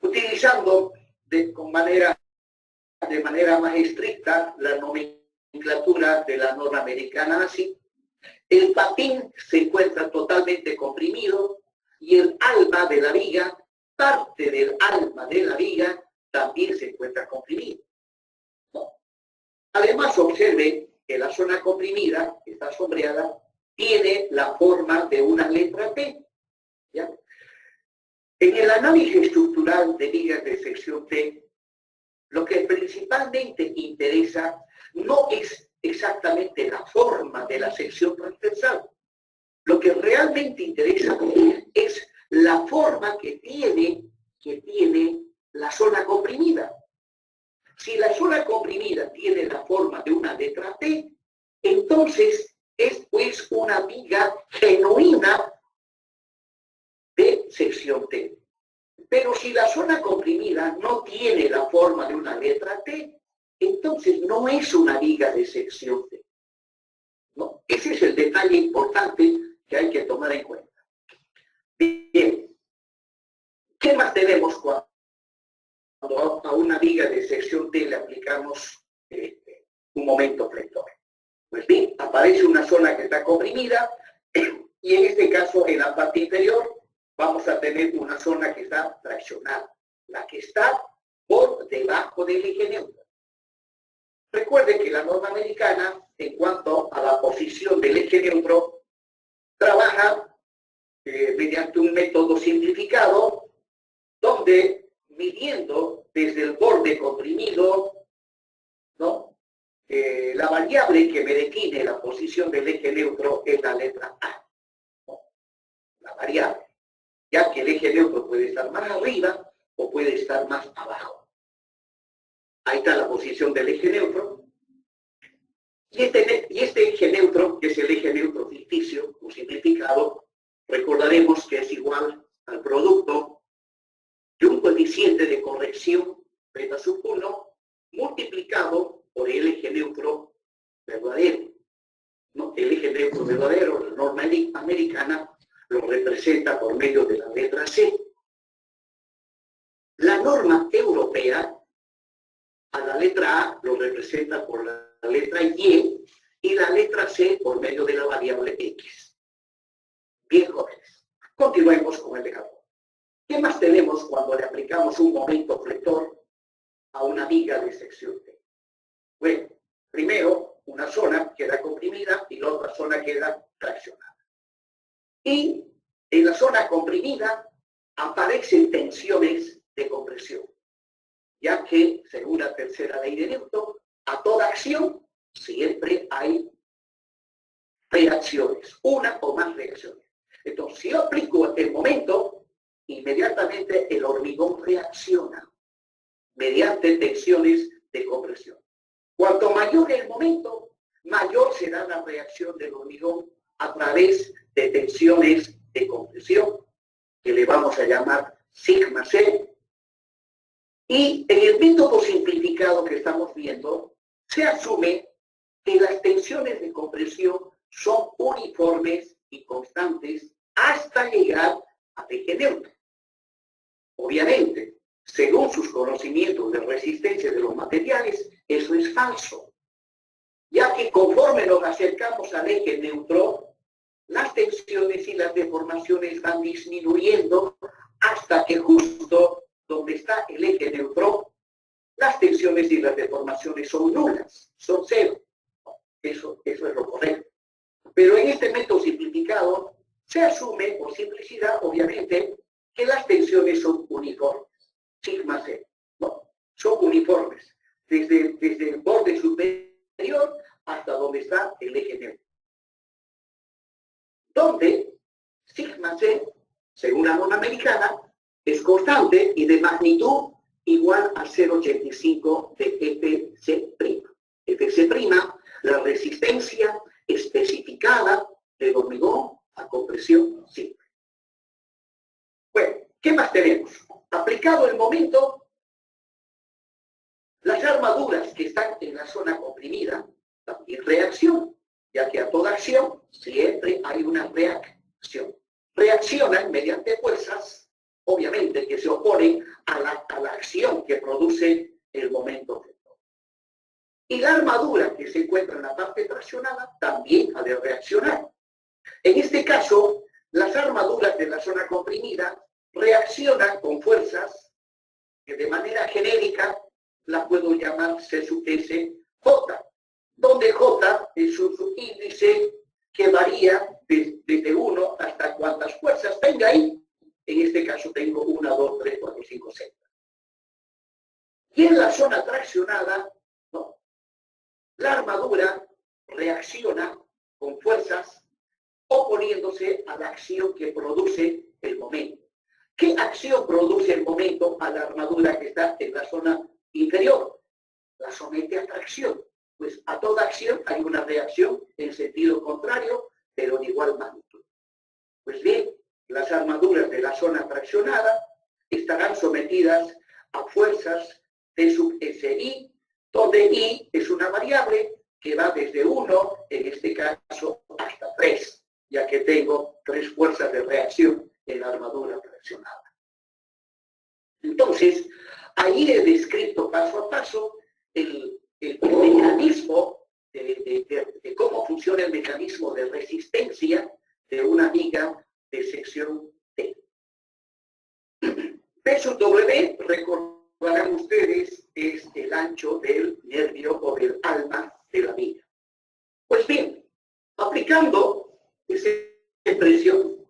Utilizando de manera más estricta la nomenclatura de la norma americana ASI, el patín se encuentra totalmente comprimido y el alma de la viga, parte del alma de la viga, también se encuentra comprimido. Además, observe que la zona comprimida, que está sombreada, tiene la forma de una letra T. ¿Ya? En el análisis estructural de vigas de sección T, lo que principalmente interesa no es exactamente la forma de la sección transversal. Lo que realmente interesa es la forma que tiene la zona comprimida. Si la zona comprimida tiene la forma de una letra T, entonces es pues una viga genuina de sección T. Pero si la zona comprimida no tiene la forma de una letra T, entonces no es una viga de sección T. ¿No? Ese es el detalle importante que hay que tomar en cuenta. Bien, ¿qué más tenemos cuando a una viga de sección T le aplicamos un momento flector? Pues bien, aparece una zona que está comprimida y en este caso en la parte inferior vamos a tener una zona que está traccionada, la que está por debajo del eje neutro. Recuerden que la norma americana, en cuanto a la posición del eje neutro, trabaja mediante un método simplificado, donde midiendo desde el borde comprimido, ¿no? La variable que me define la posición del eje neutro es la letra A, ¿no? La variable, ya que el eje neutro puede estar más arriba o puede estar más abajo. Ahí está la posición del eje neutro. Y este eje neutro, que es el eje neutro ficticio o simplificado, recordaremos que es igual al producto de un coeficiente de corrección beta sub 1 multiplicado por el eje neutro verdadero. ¿No? El eje neutro verdadero, la norma americana, lo representa por medio de la letra C. La norma europea, a la letra A lo representa por la letra Y y la letra C por medio de la variable X. Bien, jóvenes. Continuemos con el dejador. ¿Qué más tenemos cuando le aplicamos un momento flector a una viga de sección T? Bueno, primero una zona queda comprimida y la otra zona queda traccionada. Y en la zona comprimida aparecen tensiones de compresión, ya que, según la tercera ley de Newton, a toda acción siempre hay reacciones, una o más reacciones. Entonces, si yo aplico el momento, inmediatamente el hormigón reacciona mediante tensiones de compresión. Cuanto mayor el momento, mayor será la reacción del hormigón a través de tensiones de compresión, que le vamos a llamar sigma C. Y en el método simplificado que estamos viendo, se asume que las tensiones de compresión son uniformes y constantes hasta llegar a eje neutro. Obviamente, según sus conocimientos de resistencia de los materiales, eso es falso, ya que conforme nos acercamos al eje neutro, las tensiones y las deformaciones van disminuyendo hasta que justo donde está el eje neutro, las tensiones y las deformaciones son nulas, son cero. Eso es lo correcto. Pero en este método simplificado se asume, por simplicidad, obviamente, que las tensiones son uniformes. Sigma C, ¿no? Son uniformes. Desde el borde superior hasta donde está el eje neutro. Donde sigma C, según la norma americana, es constante y de magnitud igual a 0,85 de FC'. FC', la resistencia especificada del hormigón a compresión simple. Bueno, ¿qué más tenemos? Aplicado el momento, las armaduras que están en la zona comprimida también reaccionan, ya que a toda acción siempre hay una reacción. Reaccionan mediante fuerzas, obviamente, que se oponen a la acción que produce el momento vector. Y la armadura que se encuentra en la parte traccionada también ha de reaccionar. En este caso, las armaduras de la zona comprimida reaccionan con fuerzas que de manera genérica la puedo llamar C sub S J, donde J es un subíndice que varía desde 1 hasta cuantas fuerzas tenga ahí. En este caso tengo 1, 2, 3, 4, 5, 6. Y en la zona traccionada, ¿no?, la armadura reacciona con fuerzas oponiéndose a la acción que produce el momento. ¿Qué acción produce el momento a la armadura que está en la zona inferior? La somete a tracción. Pues a toda acción hay una reacción en sentido contrario, pero de igual magnitud. Pues bien, las armaduras de la zona traccionada estarán sometidas a fuerzas de sub SI, donde I es una variable que va desde 1, en este caso, hasta 3, ya que tengo 3 fuerzas de reacción en la armadura traccionada. Entonces, ahí he descrito paso a paso el mecanismo de cómo funciona el mecanismo de resistencia de una viga de sección T. P sub W, recordarán ustedes, es el ancho del nervio o del alma de la viga. Pues bien, aplicando esa expresión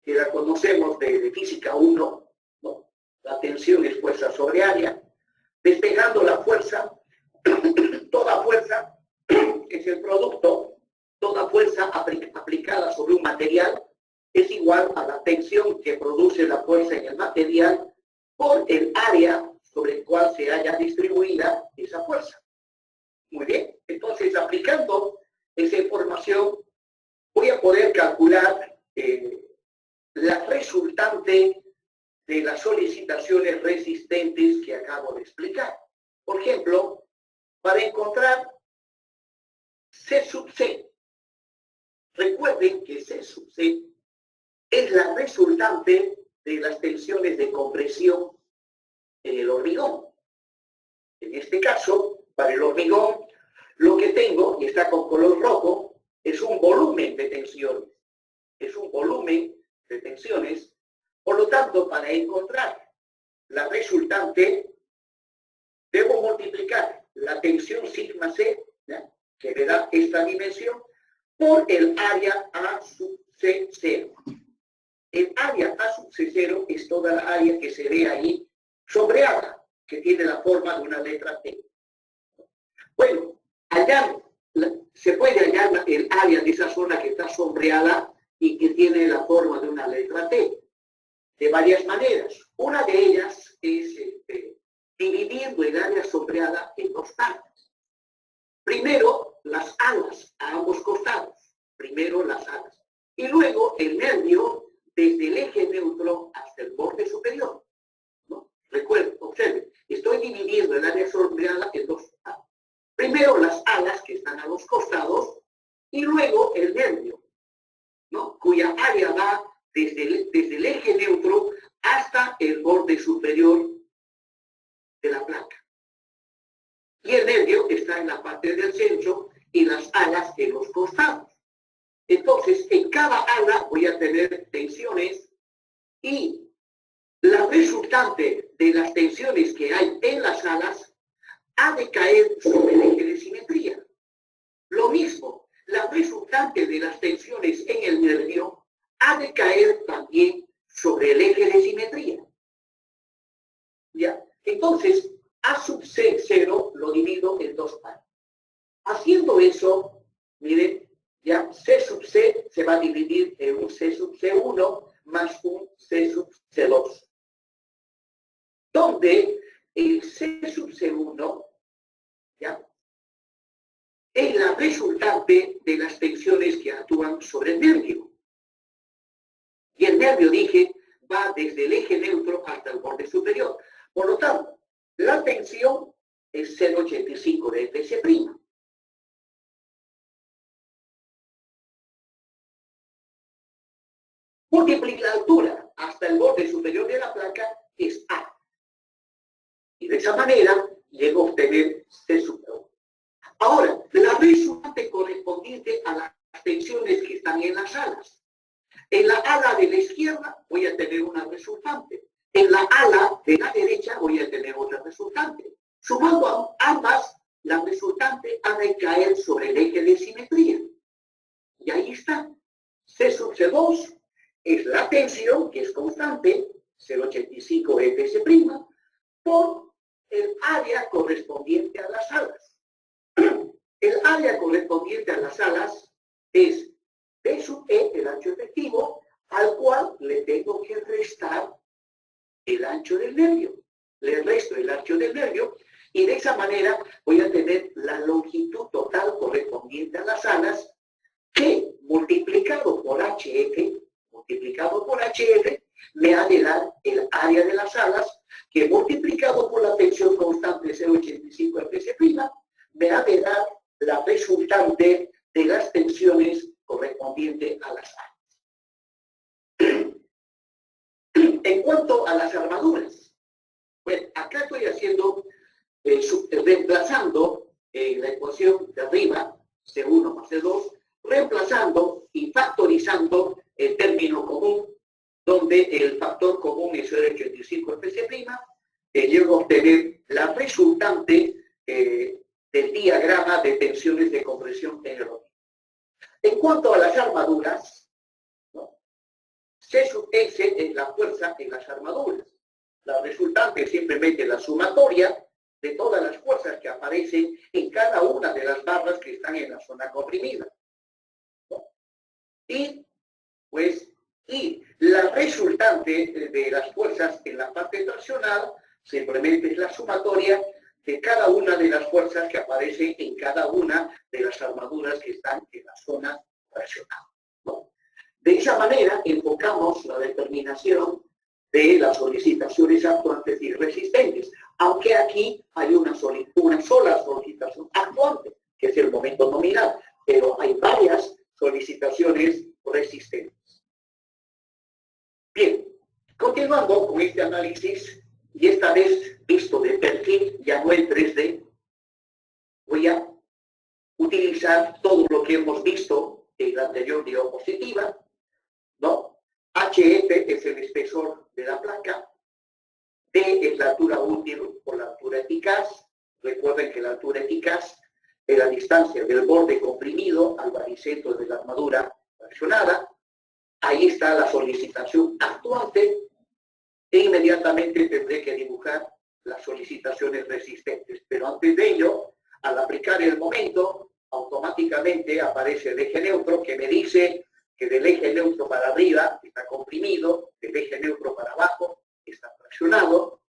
que la conocemos de física 1, ¿no?, la tensión es fuerza sobre área, despejando la fuerza, toda fuerza es el producto, toda fuerza aplicada sobre un material es igual a la tensión que produce la fuerza en el material por el área sobre el cual se haya distribuida esa fuerza. Muy bien, entonces aplicando esa información voy a poder calcular la resultante de las solicitaciones resistentes que acabo de explicar. Por ejemplo, para encontrar C sub C, recuerden que C sub C es la resultante de las tensiones de compresión en el hormigón. En este caso, para el hormigón, lo que tengo, y está con color rojo, es un volumen de tensiones. Es un volumen de tensiones. Por lo tanto, para encontrar la resultante, debo multiplicar la tensión sigma C, ¿ya?, que me da esta dimensión, por el área A sub C0. El área A sub C0 es toda la área que se ve ahí sombreada, que tiene la forma de una letra T. Bueno, se puede hallar el área de esa zona que está sombreada y que tiene la forma de una letra T de varias maneras. Una de ellas es dividiendo el área sombreada en dos partes. Primero, las alas a ambos costados. Primero las alas. Y luego el nervio desde el eje neutro hasta el borde superior, ¿no? Recuerden, observen, estoy dividiendo el área sombreada en dos partes. Primero las alas que están a los costados y luego el nervio, ¿no?, cuya área va desde el eje neutro hasta el borde superior de la placa. Y el nervio está en la parte del centro y las alas en los costados. Entonces, en cada ala voy a tener tensiones y la resultante de las tensiones que hay en las alas ha de caer sobre el eje de simetría. Lo mismo, la resultante de las tensiones en el nervio ha de caer también sobre el eje de simetría. ¿Ya? Entonces, A sub C0 lo divido en dos partes. Haciendo eso, miren, ya C sub C se va a dividir en un C sub C1 más un C sub C2, donde el C sub C1, ¿ya?, es la resultante de las tensiones que actúan sobre el nervio. Y el nervio, dije, va desde el eje neutro hasta el borde superior. Por lo tanto, la tensión es 0,85 de Fc'. Multiplica la altura hasta el borde superior de la placa, es A. Y de esa manera llego a obtener C sub 1. Ahora, la resultante correspondiente a las tensiones que están en las alas. En la ala de la izquierda voy a tener una resultante. En la ala de la derecha voy a tener otra resultante. Sumando a ambas, la resultante ha de caer sobre el eje de simetría. Y ahí está. C sub C2 es la tensión, que es constante, 0,85 Fs', por el área correspondiente a las alas. El área correspondiente a las alas es P sub E, el ancho efectivo, al cual le tengo que restar el ancho del nervio. Le resto el ancho del nervio y de esa manera voy a tener la longitud total correspondiente a las alas, que multiplicado por HF, me ha de dar el área de las alas, que multiplicado por la tensión constante 0,85 Fs', me ha de dar la resultante de las tensiones correspondientes a las alas. En cuanto a las armaduras, bueno, acá estoy haciendo, reemplazando la ecuación de arriba, C1 más C2, reemplazando y factorizando el término común, donde el factor común es 0,85 Fs', llego a obtener la resultante del diagrama de tensiones de compresión en el hormigón. En cuanto a las armaduras, ¿no?, C sub S es la fuerza en las armaduras. La resultante es simplemente la sumatoria de todas las fuerzas que aparecen en cada una de las barras que están en la zona comprimida, ¿no? Y la resultante de las fuerzas en la parte traccional simplemente es la sumatoria de cada una de las fuerzas que aparecen en cada una de las armaduras que están en la zona traccional, ¿no? De esa manera enfocamos la determinación de las solicitaciones actuantes y resistentes, aunque aquí hay una sola solicitación actuante, que es el momento nominal, pero hay varias solicitaciones resistentes. Bien, continuando con este análisis, y esta vez visto de perfil, ya no en 3D, voy a utilizar todo lo que hemos visto en la anterior diapositiva, ¿no? HF es el espesor de la placa, D es la altura útil por la altura eficaz. Recuerden que la altura eficaz es la distancia del borde comprimido al baricentro de la armadura fraccionada. Ahí está la solicitación actuante e inmediatamente tendré que dibujar las solicitaciones resistentes. Pero antes de ello, al aplicar el momento, automáticamente aparece el eje neutro, que me dice que del eje neutro para arriba está comprimido, del eje neutro para abajo está fraccionado,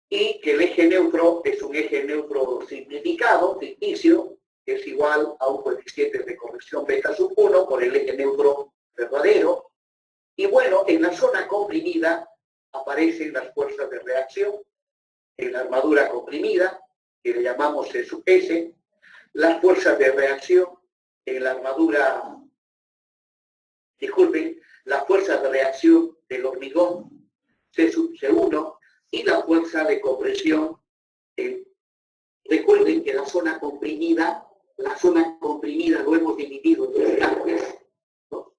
y que el eje neutro es un eje neutro simplificado, ficticio, que es igual a un coeficiente de corrección beta sub 1 por el eje neutro verdadero. Y bueno, en la zona comprimida aparecen las fuerzas de reacción, en la armadura comprimida, que le llamamos C sub S, las fuerzas de reacción en la armadura, disculpen, las fuerzas de reacción del hormigón, C sub C1, y la fuerza de compresión. Recuerden que la zona comprimida lo hemos dividido en dos partes, ¿no?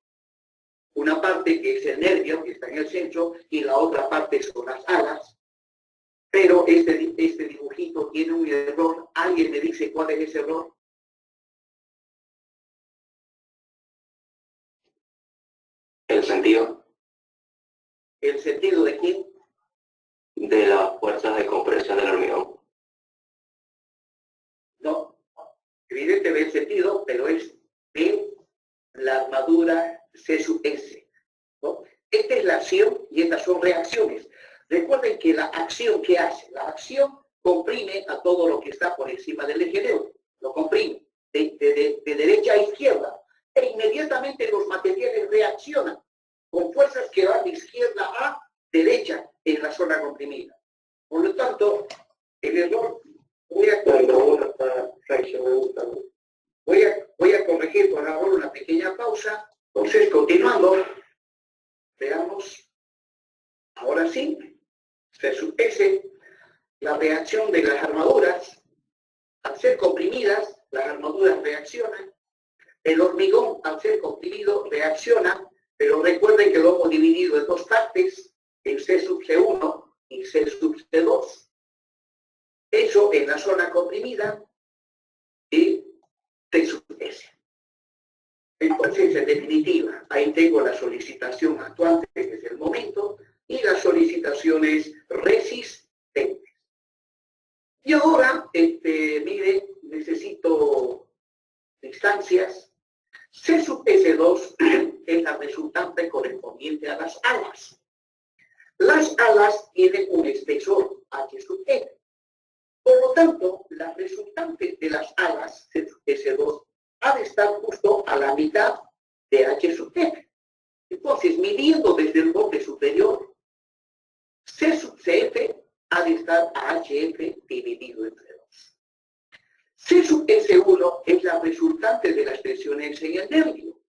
Una parte que es el nervio, que está en el centro, y la otra parte son las alas. Pero este dibujito tiene un error. ¿Alguien me dice cuál es ese error? ¿El sentido? ¿El sentido de quién? De las fuerzas de compresión del hormigón. No, evidentemente el sentido, pero es de la armadura C sub S, ¿no? Esta es la acción y estas son reacciones. Recuerden que la acción que hace, la acción comprime a todo lo que está por encima del eje neutro, lo comprime de derecha a izquierda, e inmediatamente los materiales reaccionan con fuerzas que van de izquierda a derecha en la zona comprimida. Por lo tanto, el error, voy a corregir por ahora una pequeña pausa. Entonces, continuando, veamos, ahora sí, se supese la reacción de las armaduras. Al ser comprimidas, las armaduras reaccionan. El hormigón, al ser comprimido, reacciona, pero recuerden que lo hemos dividido en dos partes, en C sub C1 y C sub C2. Eso en la zona comprimida y T sub S. Entonces, en definitiva, ahí tengo la solicitación actuante desde el momento y las solicitaciones resistentes. Y ahora, mire, necesito distancias. C sub S2 es la resultante correspondiente a las alas. Las alas tienen un espesor H sub F. Por lo tanto, la resultante de las alas C sub S2 ha de estar justo a la mitad de H sub F. Entonces, midiendo desde el borde superior, C sub CF ha de estar a HF dividido entre 2. C sub S1 es la resultante de las tensiones en el nervio.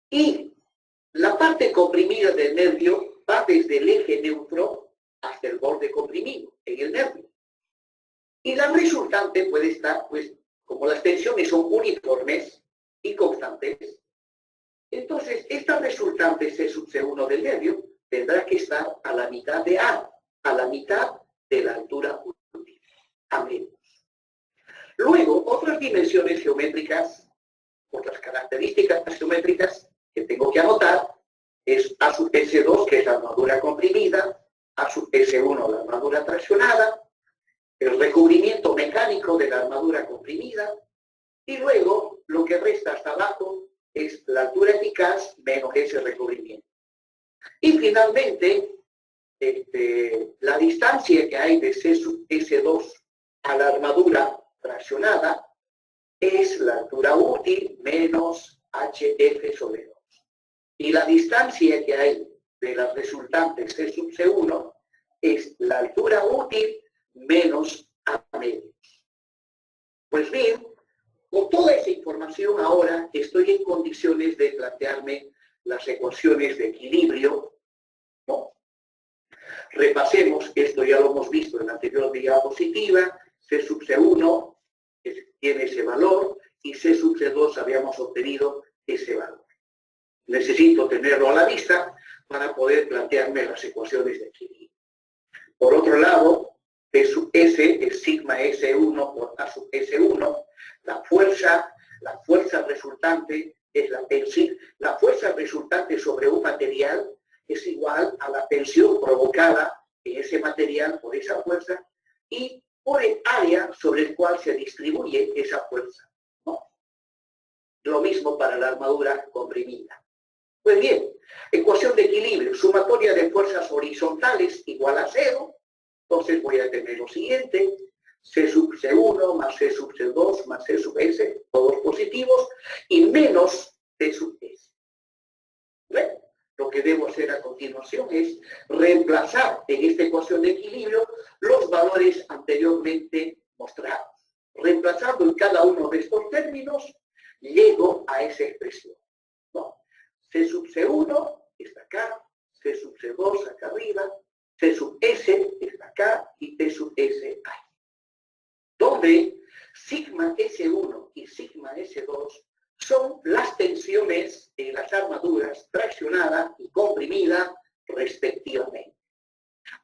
Y la parte comprimida del nervio va desde el eje neutro hasta el borde comprimido en el nervio. Y la resultante puede estar, pues, como las tensiones son uniformes y constantes, entonces esta resultante C sub C1 del nervio tendrá que estar a la mitad de A, a la mitad de la altura útil, a menos. Luego, otras dimensiones geométricas, otras características geométricas que tengo que anotar, es A sub S2, que es la armadura comprimida, A sub S1, la armadura traccionada, el recubrimiento mecánico de la armadura comprimida, y luego lo que resta hasta abajo es la altura eficaz menos ese recubrimiento. Y finalmente, la distancia que hay de C sub S2 a la armadura traccionada es la altura útil menos HF sobre 2. Y la distancia que hay de las resultantes C sub C1 es la altura útil menos A medios. Pues bien, con toda esa información ahora estoy en condiciones de plantearme las ecuaciones de equilibrio, ¿no? Repasemos, esto ya lo hemos visto en la anterior diapositiva, C sub C1 tiene ese valor y C sub C2 habíamos obtenido ese valor. Necesito tenerlo a la vista para poder plantearme las ecuaciones de equilibrio. Por otro lado, P sub S es sigma S1 por A sub S1. La fuerza resultante es la fuerza resultante sobre un material es igual a la tensión provocada en ese material por esa fuerza y por el área sobre el cual se distribuye esa fuerza, ¿no? Lo mismo para la armadura comprimida. Pues bien, ecuación de equilibrio, sumatoria de fuerzas horizontales igual a 0. Entonces voy a tener lo siguiente, C sub C1 más C sub C2 más C sub S, todos positivos, y menos T sub S. Bueno, lo que debo hacer a continuación es reemplazar en esta ecuación de equilibrio los valores anteriormente mostrados. Reemplazando en cada uno de estos términos, llego a esa expresión, ¿no? C sub C1 está acá, C sub C2 acá arriba, C sub S está acá y T sub S ahí. Donde sigma S1 y sigma S2 son las tensiones en las armaduras traccionada y comprimida respectivamente.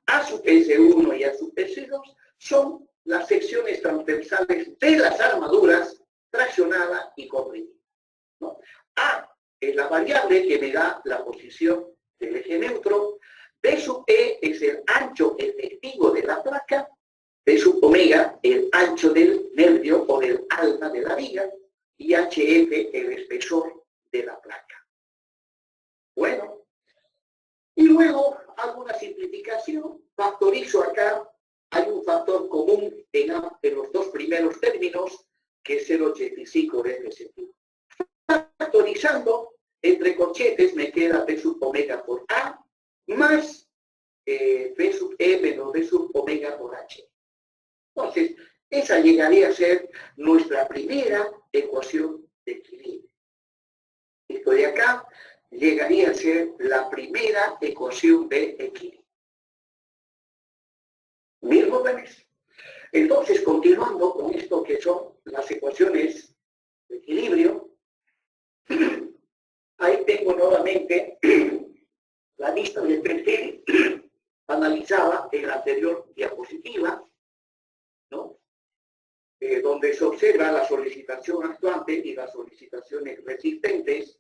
A sub S1 y A sub S2 son las secciones transversales de las armaduras traccionada y comprimida, ¿no? A es la variable que me da la posición del eje neutro, B sub E es el ancho efectivo de la placa, B sub omega el ancho del nervio o del alma de la viga, y HF el espesor de la placa. Bueno, Esa llegaría a ser nuestra primera ecuación de equilibrio. Esto de acá llegaría a ser la primera ecuación de equilibrio. Bien, jóvenes. Entonces, continuando con esto que son las ecuaciones de equilibrio, ahí tengo nuevamente la lista del perfil analizada en la anterior diapositiva, ¿no? Donde se observa la solicitación actuante y las solicitaciones resistentes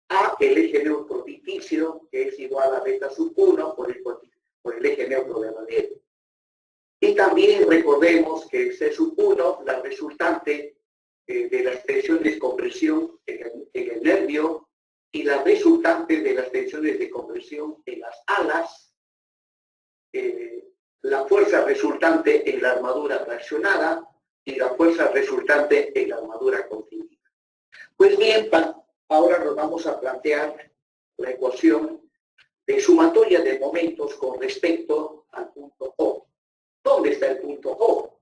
a el eje neutro ficticio, que es igual a beta sub 1 por el eje neutro verdadero. Y también recordemos que C sub 1, la resultante de las tensiones de compresión en el nervio y la resultante de las tensiones de compresión en las alas, la fuerza resultante en la armadura traccionada y la fuerza resultante en la armadura contingida. Pues bien, ahora nos vamos a plantear la ecuación de sumatoria de momentos con respecto al punto O. ¿Dónde está el punto O?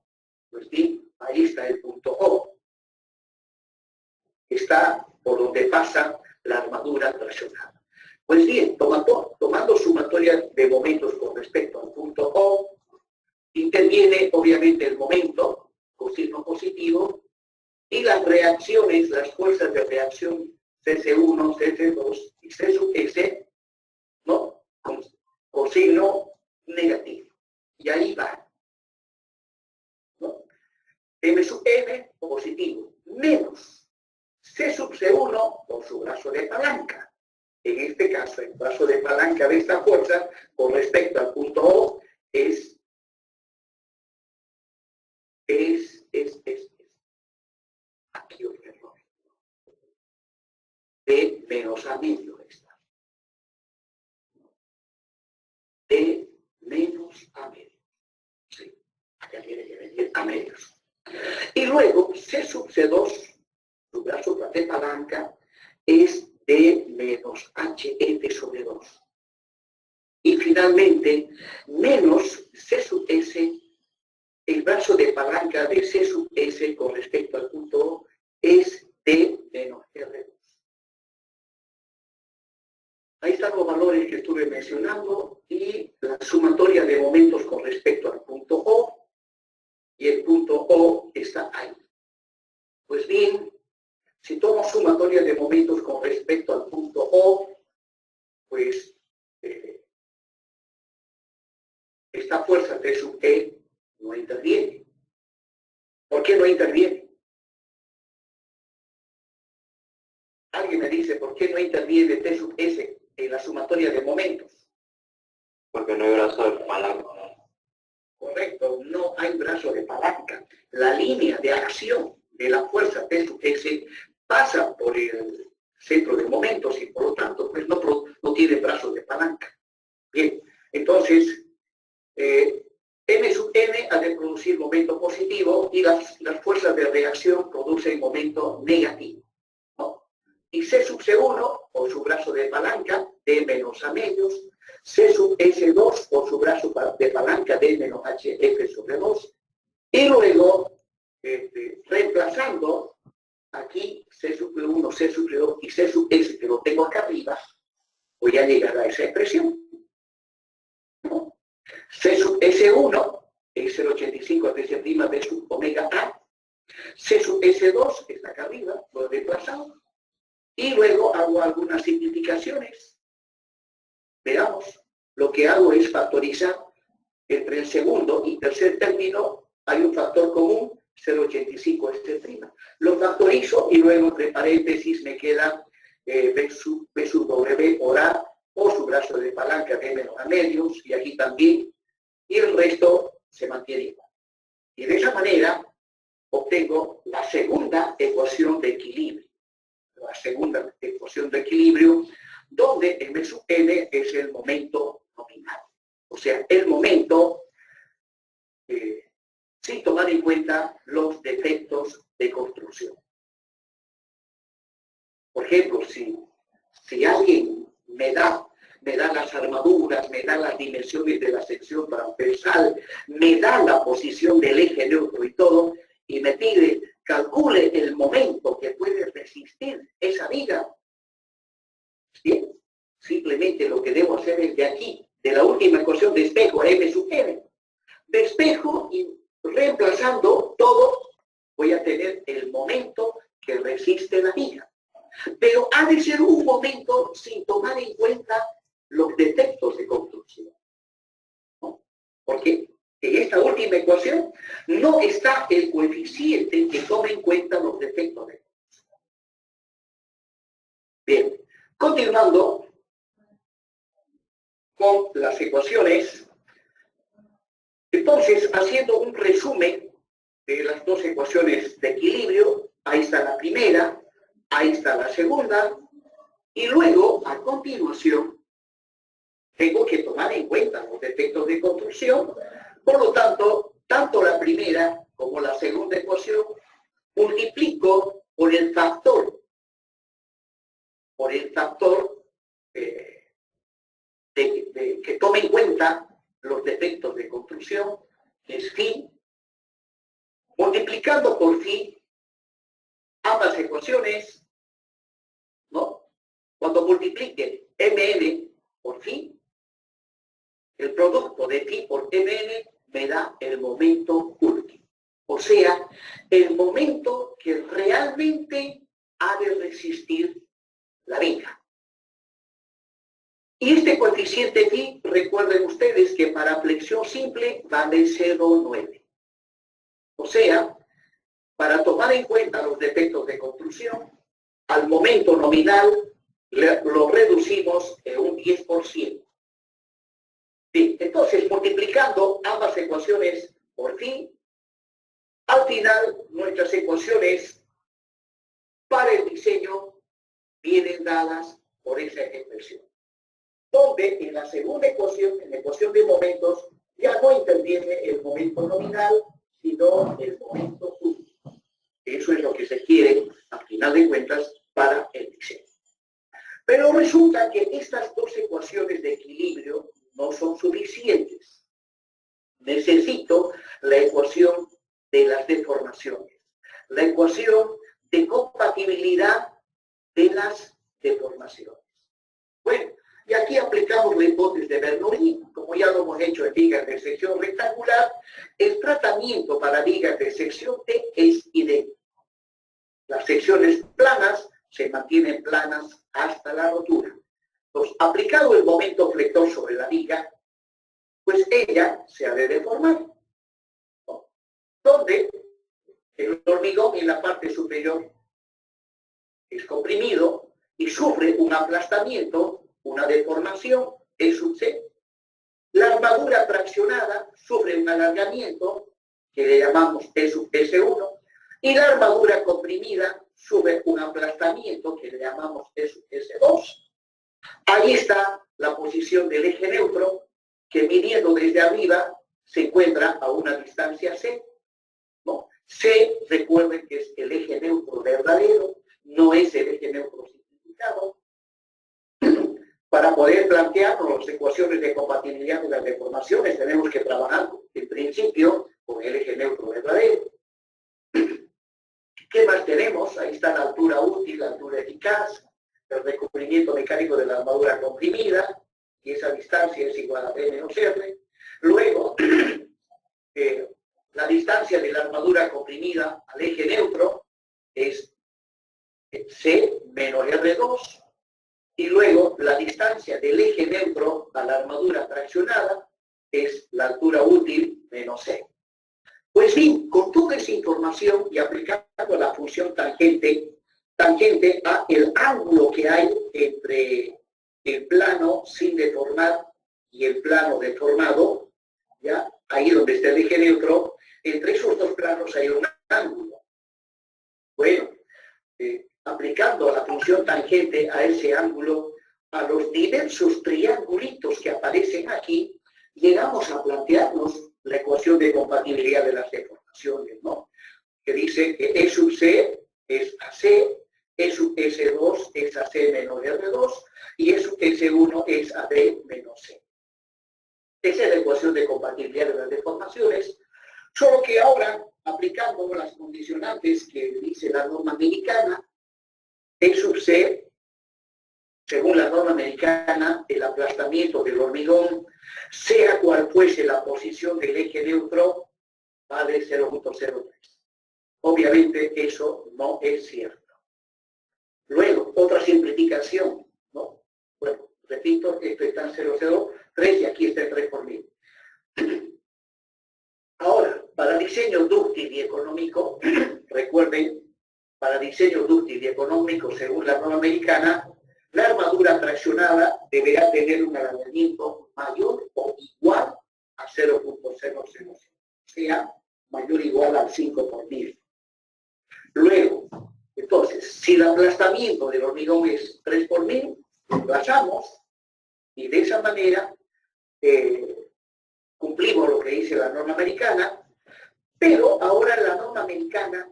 Pues bien, ahí está el punto O. Está por donde pasa la armadura traccionada. Pues bien, tomando sumatoria de momentos con respecto al punto O, interviene obviamente el momento con signo positivo y las reacciones, las fuerzas de reacción CC1, CC2 y C sub S, ¿no? Con signo negativo. Y ahí va, ¿no? M sub N positivo, menos C sub C1 por su brazo de palanca. En este caso, el brazo de palanca de esta fuerza con respecto al punto O es aquí otro error. De menos a medio está. De menos a medio. Sí, acá tiene que venir a medios. Y luego, C sub C2, su brazo de palanca, es de menos HF sobre 2. Y finalmente, menos C sub S, el brazo de palanca de C sub S con respecto al punto O es de menos R2. Ahí están los valores que estuve mencionando y la sumatoria de momentos con respecto al punto O, y el punto O está ahí. Pues bien, si tomo sumatoria de momentos con respecto al punto O, pues esta fuerza T sub E no interviene. ¿Por qué no interviene? Alguien me dice, ¿por qué no interviene T sub S en la sumatoria de momentos? Porque no hay brazo de palanca. Correcto, no hay brazo de palanca. La línea de acción de la fuerza T sub S pasa por el centro de momentos y por lo tanto pues no tiene brazo de palanca. Bien, entonces M sub N ha de producir momento positivo y las fuerzas de reacción producen momento negativo, ¿no? Y C sub C1 por su brazo de palanca de menos a medios, C sub S2 por su brazo de palanca de menos HF sobre 2 y luego reemplazando aquí C sub 1, C sub 2 y C sub S que lo tengo acá arriba, voy a llegar a esa expresión. C sub S1 es el 85 TC' de sub omega A. C sub S2 está acá arriba, lo he reemplazado. Y luego hago algunas simplificaciones. Veamos, lo que hago es factorizar entre el segundo y tercer término, hay un factor común, 0,85 S'. Lo factorizo y luego entre paréntesis me queda B sub W por A por su brazo de palanca de menos a medios y aquí también, y el resto se mantiene igual. Y de esa manera obtengo la segunda ecuación de equilibrio. La segunda ecuación de equilibrio, donde M sub N es el momento nominal. O sea, el momento sin tomar en cuenta los defectos de construcción. Por ejemplo, si alguien me da las armaduras, me da las dimensiones de la sección transversal, me da la posición del eje neutro y todo, tener el momento que resiste la viga. Pero ha de ser un momento sin tomar en cuenta los defectos de construcción, ¿no? Porque en esta última ecuación no está el coeficiente que tome en cuenta los defectos de construcción. Bien, continuando con las ecuaciones. Entonces, haciendo un resumen de las dos ecuaciones de equilibrio, ahí está la primera, ahí está la segunda, y luego, a continuación, tengo que tomar en cuenta los defectos de construcción. Por lo tanto, tanto la primera como la segunda ecuación multiplico por el factor que tome en cuenta los defectos de construcción, que es phi, multiplicando por phi ambas ecuaciones, ¿no? Cuando multiplique mn por phi, el producto de phi por mn me da el momento último. O sea, el momento que realmente ha de resistir la viga. Y este coeficiente phi, recuerden ustedes que para flexión simple vale 0,9. O sea, para tomar en cuenta los defectos de construcción, al momento nominal lo reducimos en un 10%. Bien, entonces, multiplicando ambas ecuaciones por phi, al final nuestras ecuaciones para el diseño vienen dadas por esa expresión. Donde en la segunda ecuación, en la ecuación de momentos, ya no interviene el momento nominal, sino el momento último. Eso es lo que se quiere, al final de cuentas, para el diseño. Pero resulta que estas dos ecuaciones de equilibrio no son suficientes. Necesito la ecuación de las deformaciones, la ecuación de compatibilidad de las deformaciones. Bueno, y aquí aplicamos la hipótesis de Bernoulli, como ya lo hemos hecho en vigas de sección rectangular. El tratamiento para vigas de sección T es idéntico. Las secciones planas se mantienen planas hasta la rotura. Entonces, aplicado el momento flector sobre la viga, pues ella se ha de deformar. Donde el hormigón en la parte superior es comprimido y sufre un aplastamiento, una deformación, E sub C. La armadura traccionada sufre un alargamiento, que le llamamos E sub S1, y la armadura comprimida sufre un aplastamiento, que le llamamos E sub S2. Ahí está la posición del eje neutro, que midiendo desde arriba se encuentra a una distancia C. ¿No? C, recuerden que es el eje neutro verdadero, no es el eje neutro simplificado. Para poder plantear las ecuaciones de compatibilidad de las deformaciones, tenemos que trabajar, en principio, con el eje neutro verdadero. ¿Qué más tenemos? Ahí está la altura útil, la altura eficaz, el recubrimiento mecánico de la armadura comprimida, y esa distancia es igual a B menos R. Luego, la distancia de la armadura comprimida al eje neutro es C menos R2. Y luego la distancia del eje neutro a la armadura traccionada es la altura útil menos C. Pues bien, con toda esa información y aplicando la función tangente a el ángulo que hay entre el plano sin deformar y el plano deformado, ¿ya? Ahí donde está el eje neutro, entre esos dos planos hay un ángulo. Bueno, aplicando la función tangente a ese ángulo, a los diversos triangulitos que aparecen aquí, llegamos a plantearnos la ecuación de compatibilidad de las deformaciones, ¿no? Que dice que E sub C es AC, E sub S2 es AC menos R2 y E sub S1 es AB menos C. Esa es la ecuación de compatibilidad de las deformaciones, solo que ahora, aplicando las condicionantes que dice la norma americana, E sub C, según la norma americana, el aplastamiento del hormigón, sea cual fuese la posición del eje neutro, vale 0.03. obviamente eso no es cierto. Luego, otra simplificación, ¿no? Bueno, repito, esto está en 003 y aquí está el 3 por 1000. Ahora, para diseño dúctil y económico, recuerden, para diseño dúctil y económico, según la norma americana, la armadura traccionada deberá tener un alargamiento mayor o igual a 0.000, o sea, mayor o igual al 5 por 1000. Luego, entonces, si el aplastamiento del hormigón es 3 por 1000, lo emplazamos y de esa manera cumplimos lo que dice la norma americana, pero ahora la norma americana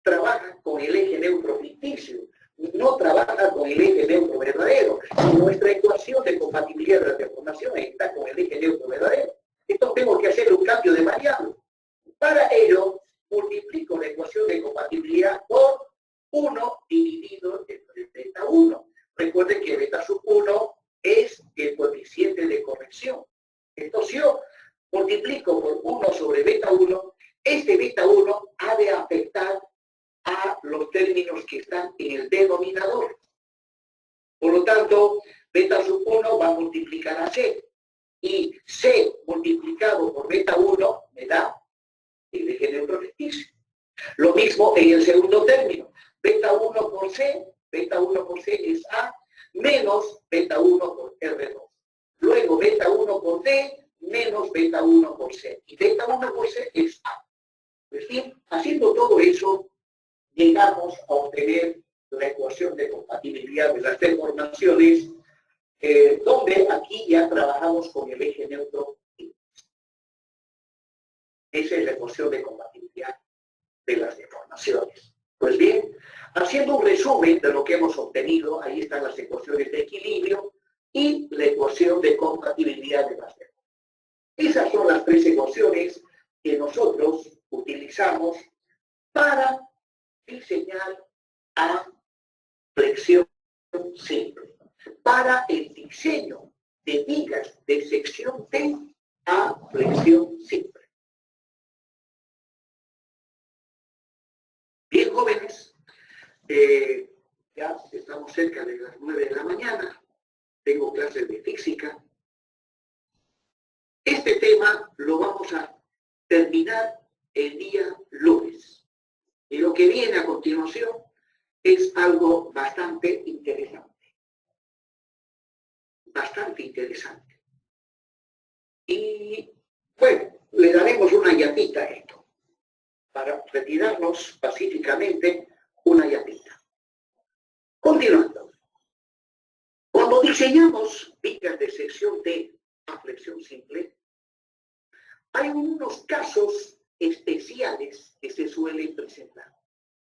trabaja con el eje neutro ficticio, no trabaja con el eje neutro verdadero. Y nuestra ecuación de compatibilidad de las deformaciones está con el eje neutro verdadero. Entonces tengo que hacer un cambio de variable. Para ello, multiplico la ecuación de compatibilidad por 1 dividido entre beta 1. Recuerden que beta sub 1 es el coeficiente de corrección. Entonces yo multiplico por 1 sobre beta 1, este beta 1 ha de afectar a los términos que están en el denominador. Por lo tanto, beta sub 1 va a multiplicar a C. Y C multiplicado por beta 1 me da el eje neutro ficticio. Lo mismo en el segundo término. Beta 1 por C es A, menos beta 1 por R2. Luego beta 1 por D, menos beta 1 por C. Y beta 1 por C es A. Es decir, haciendo todo eso, llegamos a obtener la ecuación de compatibilidad de las deformaciones, donde aquí ya trabajamos con el eje neutro. Esa es la ecuación de compatibilidad de las deformaciones. Pues bien, haciendo un resumen de lo que hemos obtenido, ahí están las ecuaciones de equilibrio y la ecuación de compatibilidad de las deformaciones. Esas son las tres ecuaciones que nosotros utilizamos para diseñar a flexión simple, para el diseño de vigas de sección T a flexión simple. Bien, jóvenes, ya estamos cerca de las 9 de la mañana, tengo clases de física. Este tema lo vamos a terminar el día lunes. Y lo que viene a continuación es algo bastante interesante. Bastante interesante. Y bueno, le daremos una llatita a esto. Para retirarnos pacíficamente, una llatita. Continuando. Cuando diseñamos vigas de sección T a flexión simple, hay unos casos especiales que se suelen presentar.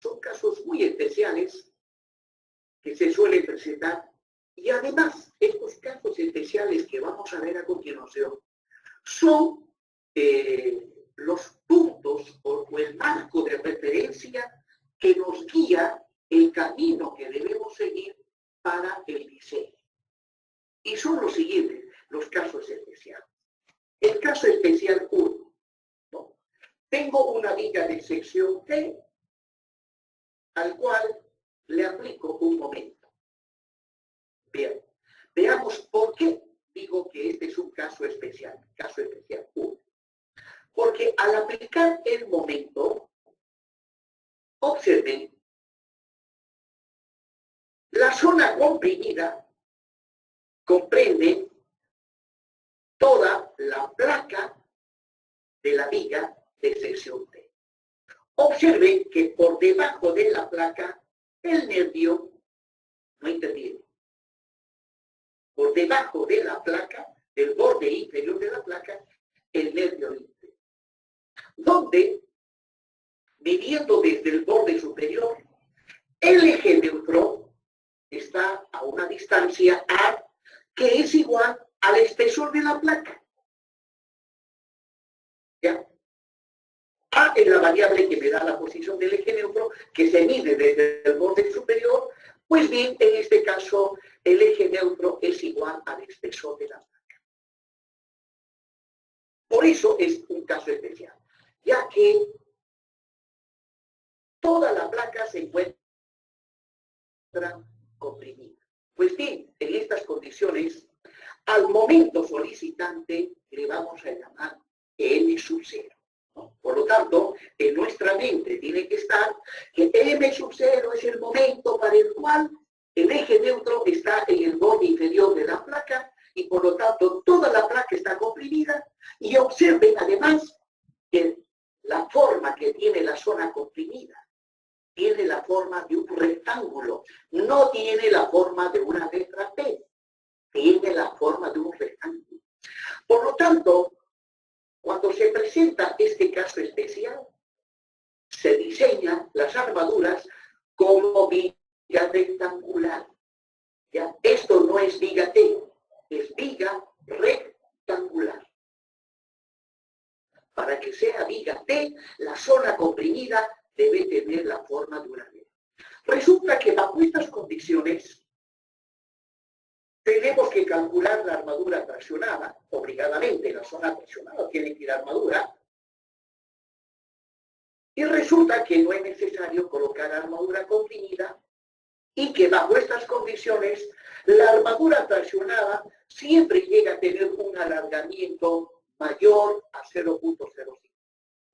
Son casos muy especiales que se suelen presentar y además estos casos especiales que vamos a ver a continuación son los puntos o el marco de referencia que nos guía el camino que debemos seguir para el diseño. Y son los siguientes, los casos especiales. El caso especial 1. ¿No? Tengo una viga de sección T al cual le aplico un momento. Bien, veamos por qué digo que este es un caso especial 1. Porque al aplicar el momento, observen, la zona comprimida comprende toda la placa de la viga de sección T. Observen que por debajo de la placa el nervio no interviene. Por debajo de la placa, del borde inferior de la placa, el nervio no interviene. Donde, midiendo desde el borde superior, el eje neutro está a una distancia A que es igual al espesor de la placa. ¿Ya? A es la variable que me da la posición del eje neutro, que se mide desde el borde superior. Pues bien, en este caso, el eje neutro es igual al espesor de la placa. Por eso es un caso especial, ya que toda la placa se encuentra comprimida. Pues bien, en estas condiciones, al momento solicitante le vamos a llamar M sub 0. ¿No? Por lo tanto, en nuestra mente tiene que estar que M sub 0 es el momento para el cual el eje neutro está en el borde inferior de la placa y por lo tanto toda la placa está comprimida. Y observen además que la forma que tiene la zona comprimida tiene la forma de un rectángulo, no tiene la forma de una letra P, tiene la forma de un rectángulo. Por lo tanto, cuando se presenta este caso especial, se diseñan las armaduras como viga rectangular. ¿Ya? Esto no es viga T, es viga rectangular. Para que sea viga T, la zona comprimida debe tener la forma de una letra. Resulta que bajo estas condiciones tenemos que calcular la armadura traccionada, obligadamente la zona traccionada tiene que ir a armadura, y resulta que no es necesario colocar armadura comprimida y que bajo estas condiciones la armadura traccionada siempre llega a tener un alargamiento mayor a 0.05.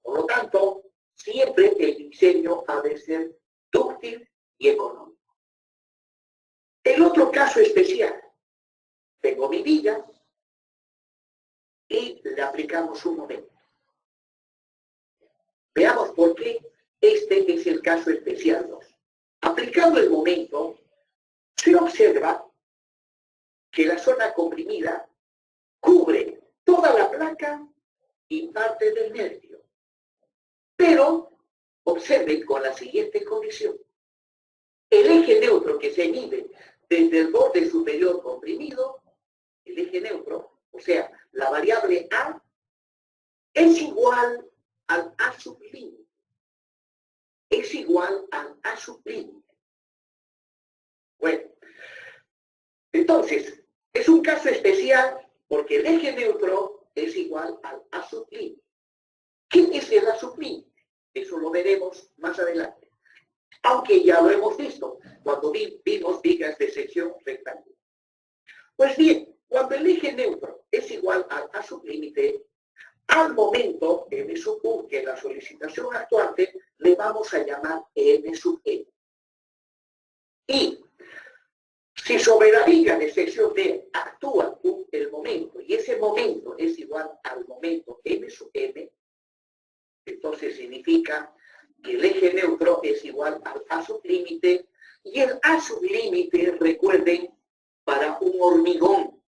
Por lo tanto, siempre el diseño ha de ser dúctil y económico. El otro caso especial, tengo mi viga y le aplicamos un momento. Veamos por qué este es el caso especial 2. Aplicando el momento, se observa que la zona comprimida cubre toda la placa y parte del nervio. Pero observen con la siguiente condición. El eje neutro que se mide desde el borde superior comprimido, el eje neutro, o sea, la variable A, es igual al A sublímite. Es igual al A sublímite. Bueno, entonces, es un caso especial porque el eje neutro es igual al A sublímite. ¿Qué es el A sublímite? Eso lo veremos más adelante. Aunque ya lo hemos visto cuando vimos vigas de sección rectangular. Pues bien, cuando el eje neutro es igual al A sublímite, al momento M sub U, que es la solicitación actuante, le vamos a llamar M sub N. Y si sobre la viga de sección D actúa el momento y ese momento es igual al momento M sub M, entonces significa que el eje neutro es igual al A sublímite y el A sublímite, recuerden, para un hormigón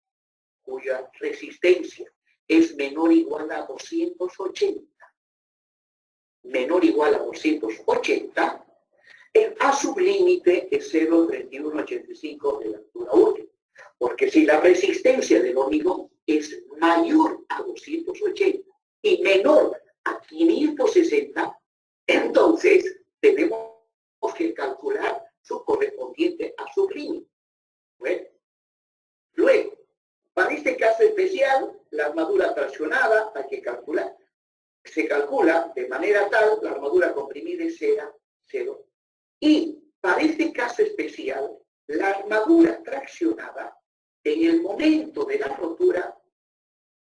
cuya resistencia es menor o igual a 280, menor o igual a 280, el A sublímite es 0,3185 de la altura útil. Porque si la resistencia del hormigón es mayor a 280 y menor a 560, entonces tenemos que calcular su correspondiente A sublímite. Bueno, luego, para este caso especial, la armadura traccionada hay que calcular. Se calcula de manera tal, la armadura comprimida sea 0. Y para este caso especial, la armadura traccionada, en el momento de la rotura,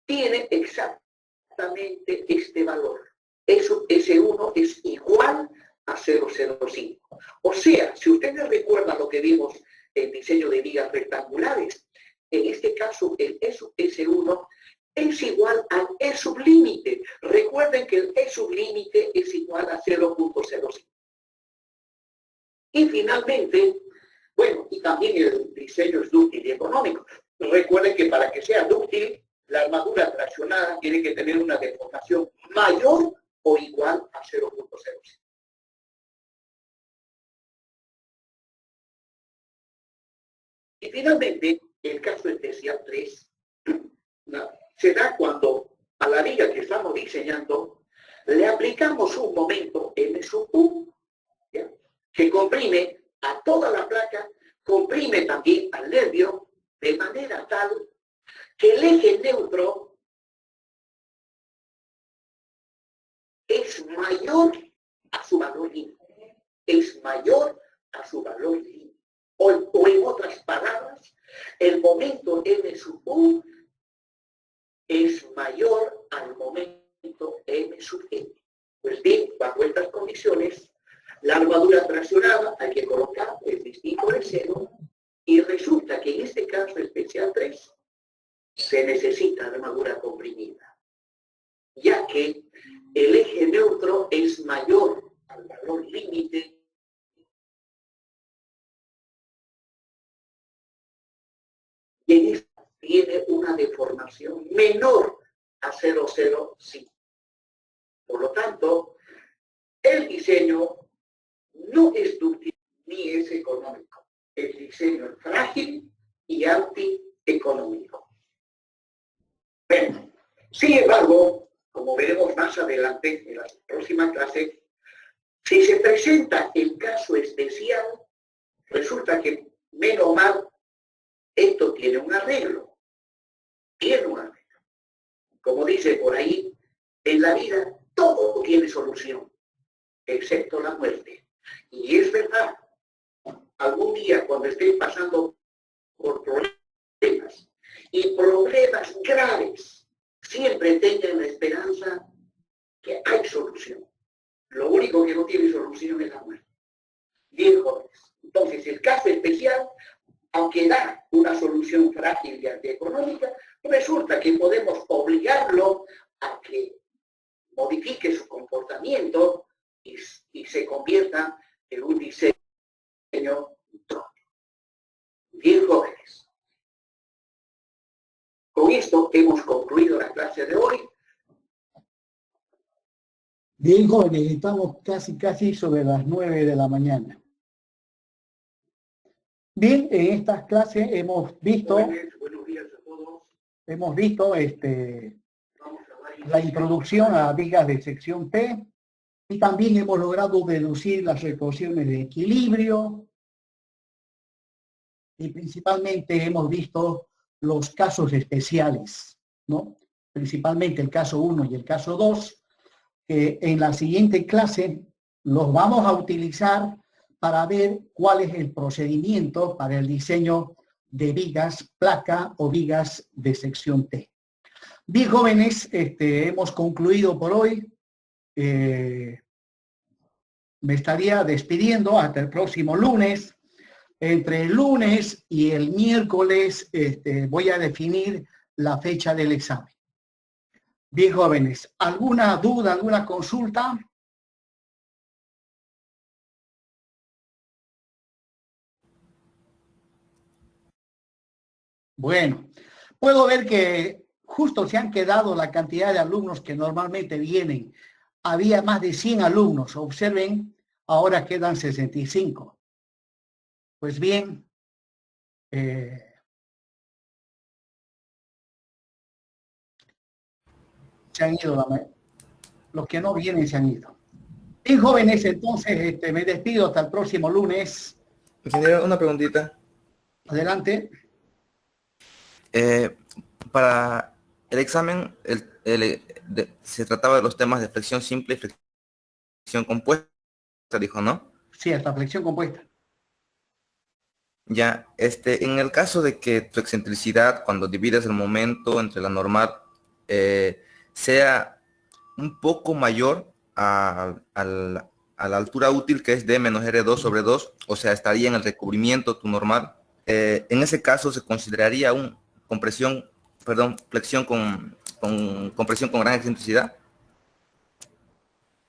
tiene exactamente este valor. S1 es igual a 0,05. O sea, si ustedes recuerdan lo que vimos en diseño de vigas rectangulares, en este caso el S1 es igual al E sublímite. Recuerden que el E sublímite es igual a 0.05. Y finalmente, bueno, y también el diseño es dúctil y económico. Recuerden que para que sea dúctil, la armadura traccionada tiene que tener una deformación mayor o igual a 0.05. Y finalmente, el caso especial 3 se da cuando a la viga que estamos diseñando le aplicamos un momento M sub U, ¿ya?, que comprime a toda la placa, comprime también al nervio, de manera tal que el eje neutro es mayor a su valor límite. mayor a su valor límite. O en otras palabras, el momento M sub U es mayor al momento M sub N. Pues bien, bajo estas condiciones, la armadura traccionada hay que colocar el distinto de 0 y resulta que en este caso especial 3 se necesita armadura comprimida, ya que el eje neutro es mayor al valor límite y en esta tiene una deformación menor a 0,05. Por lo tanto, el diseño no es dúctil ni es económico. El diseño es frágil y antieconómico. Bueno, sin embargo, como veremos más adelante en la próxima clase, si se presenta el caso especial, resulta que, menos mal, esto tiene un arreglo. Tiene un arreglo. Como dice por ahí, en la vida todo tiene solución, excepto la muerte. Y es verdad, algún día cuando estén pasando por problemas, y problemas graves, siempre tengan la esperanza que hay solución. Lo único que no tiene solución es la muerte. Bien, jóvenes. Entonces, el caso especial, aunque da una solución frágil y antieconómica, resulta que podemos obligarlo a que modifique su comportamiento y se convierta en un diseño propio. Bien, jóvenes. Con esto hemos concluido la clase de hoy. Bien, jóvenes, estamos casi sobre las 9 de la mañana. Bien, en estas clases hemos visto, Buenos días a todos. hemos visto Vamos a dar la introducción a vigas de sección P y también hemos logrado deducir las ecuaciones de equilibrio y principalmente hemos visto los casos especiales, ¿no? Principalmente el caso 1 y el caso 2, que en la siguiente clase los vamos a utilizar para ver cuál es el procedimiento para el diseño de vigas placa o vigas de sección T. Bien, jóvenes, hemos concluido por hoy. Me estaría despidiendo hasta el próximo lunes. Entre el lunes y el miércoles voy a definir la fecha del examen. Bien, jóvenes, ¿alguna duda, alguna consulta? Bueno, puedo ver que justo se han quedado la cantidad de alumnos que normalmente vienen. Había más de 100 alumnos. Observen, ahora quedan 65. Pues bien, se han ido, los que no vienen se han ido. Bien, jóvenes, entonces me despido hasta el próximo lunes. Ingeniero, una preguntita. Adelante. Para el examen se trataba de los temas de flexión simple y flexión compuesta, dijo, ¿no? Sí, hasta flexión compuesta. Ya, en el caso de que tu excentricidad, cuando divides el momento entre la normal, sea un poco mayor a la altura útil, que es D menos R2 sobre 2, o sea, estaría en el recubrimiento tu normal, en ese caso se consideraría flexión con compresión con gran excentricidad.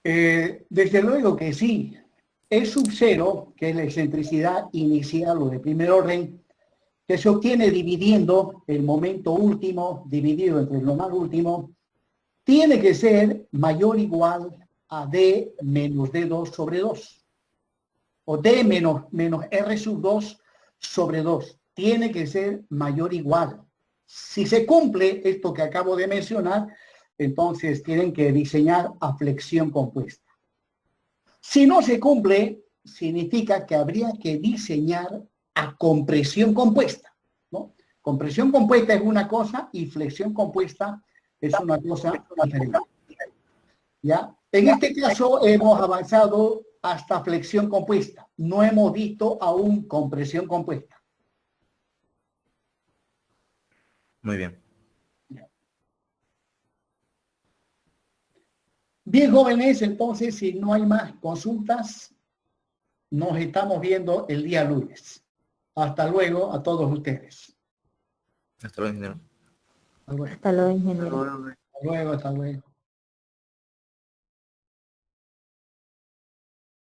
Desde luego que sí. E sub 0, que es la excentricidad inicial o de primer orden, que se obtiene dividiendo el momento último dividido entre el normal último, tiene que ser mayor o igual a D menos D2 sobre 2. O D menos R sub 2 sobre 2. Tiene que ser mayor o igual. Si se cumple esto que acabo de mencionar, entonces tienen que diseñar a flexión compuesta. Si no se cumple, significa que habría que diseñar a compresión compuesta, ¿no? Compresión compuesta es una cosa y flexión compuesta es una cosa diferente. ¿Ya? En este caso hemos avanzado hasta flexión compuesta. No hemos visto aún compresión compuesta. Muy bien. Bien, jóvenes, entonces, si no hay más consultas, nos estamos viendo el día lunes. Hasta luego a todos ustedes. Hasta luego, ingeniero. Hasta luego. Hasta luego, ingeniero. Hasta luego, hasta luego.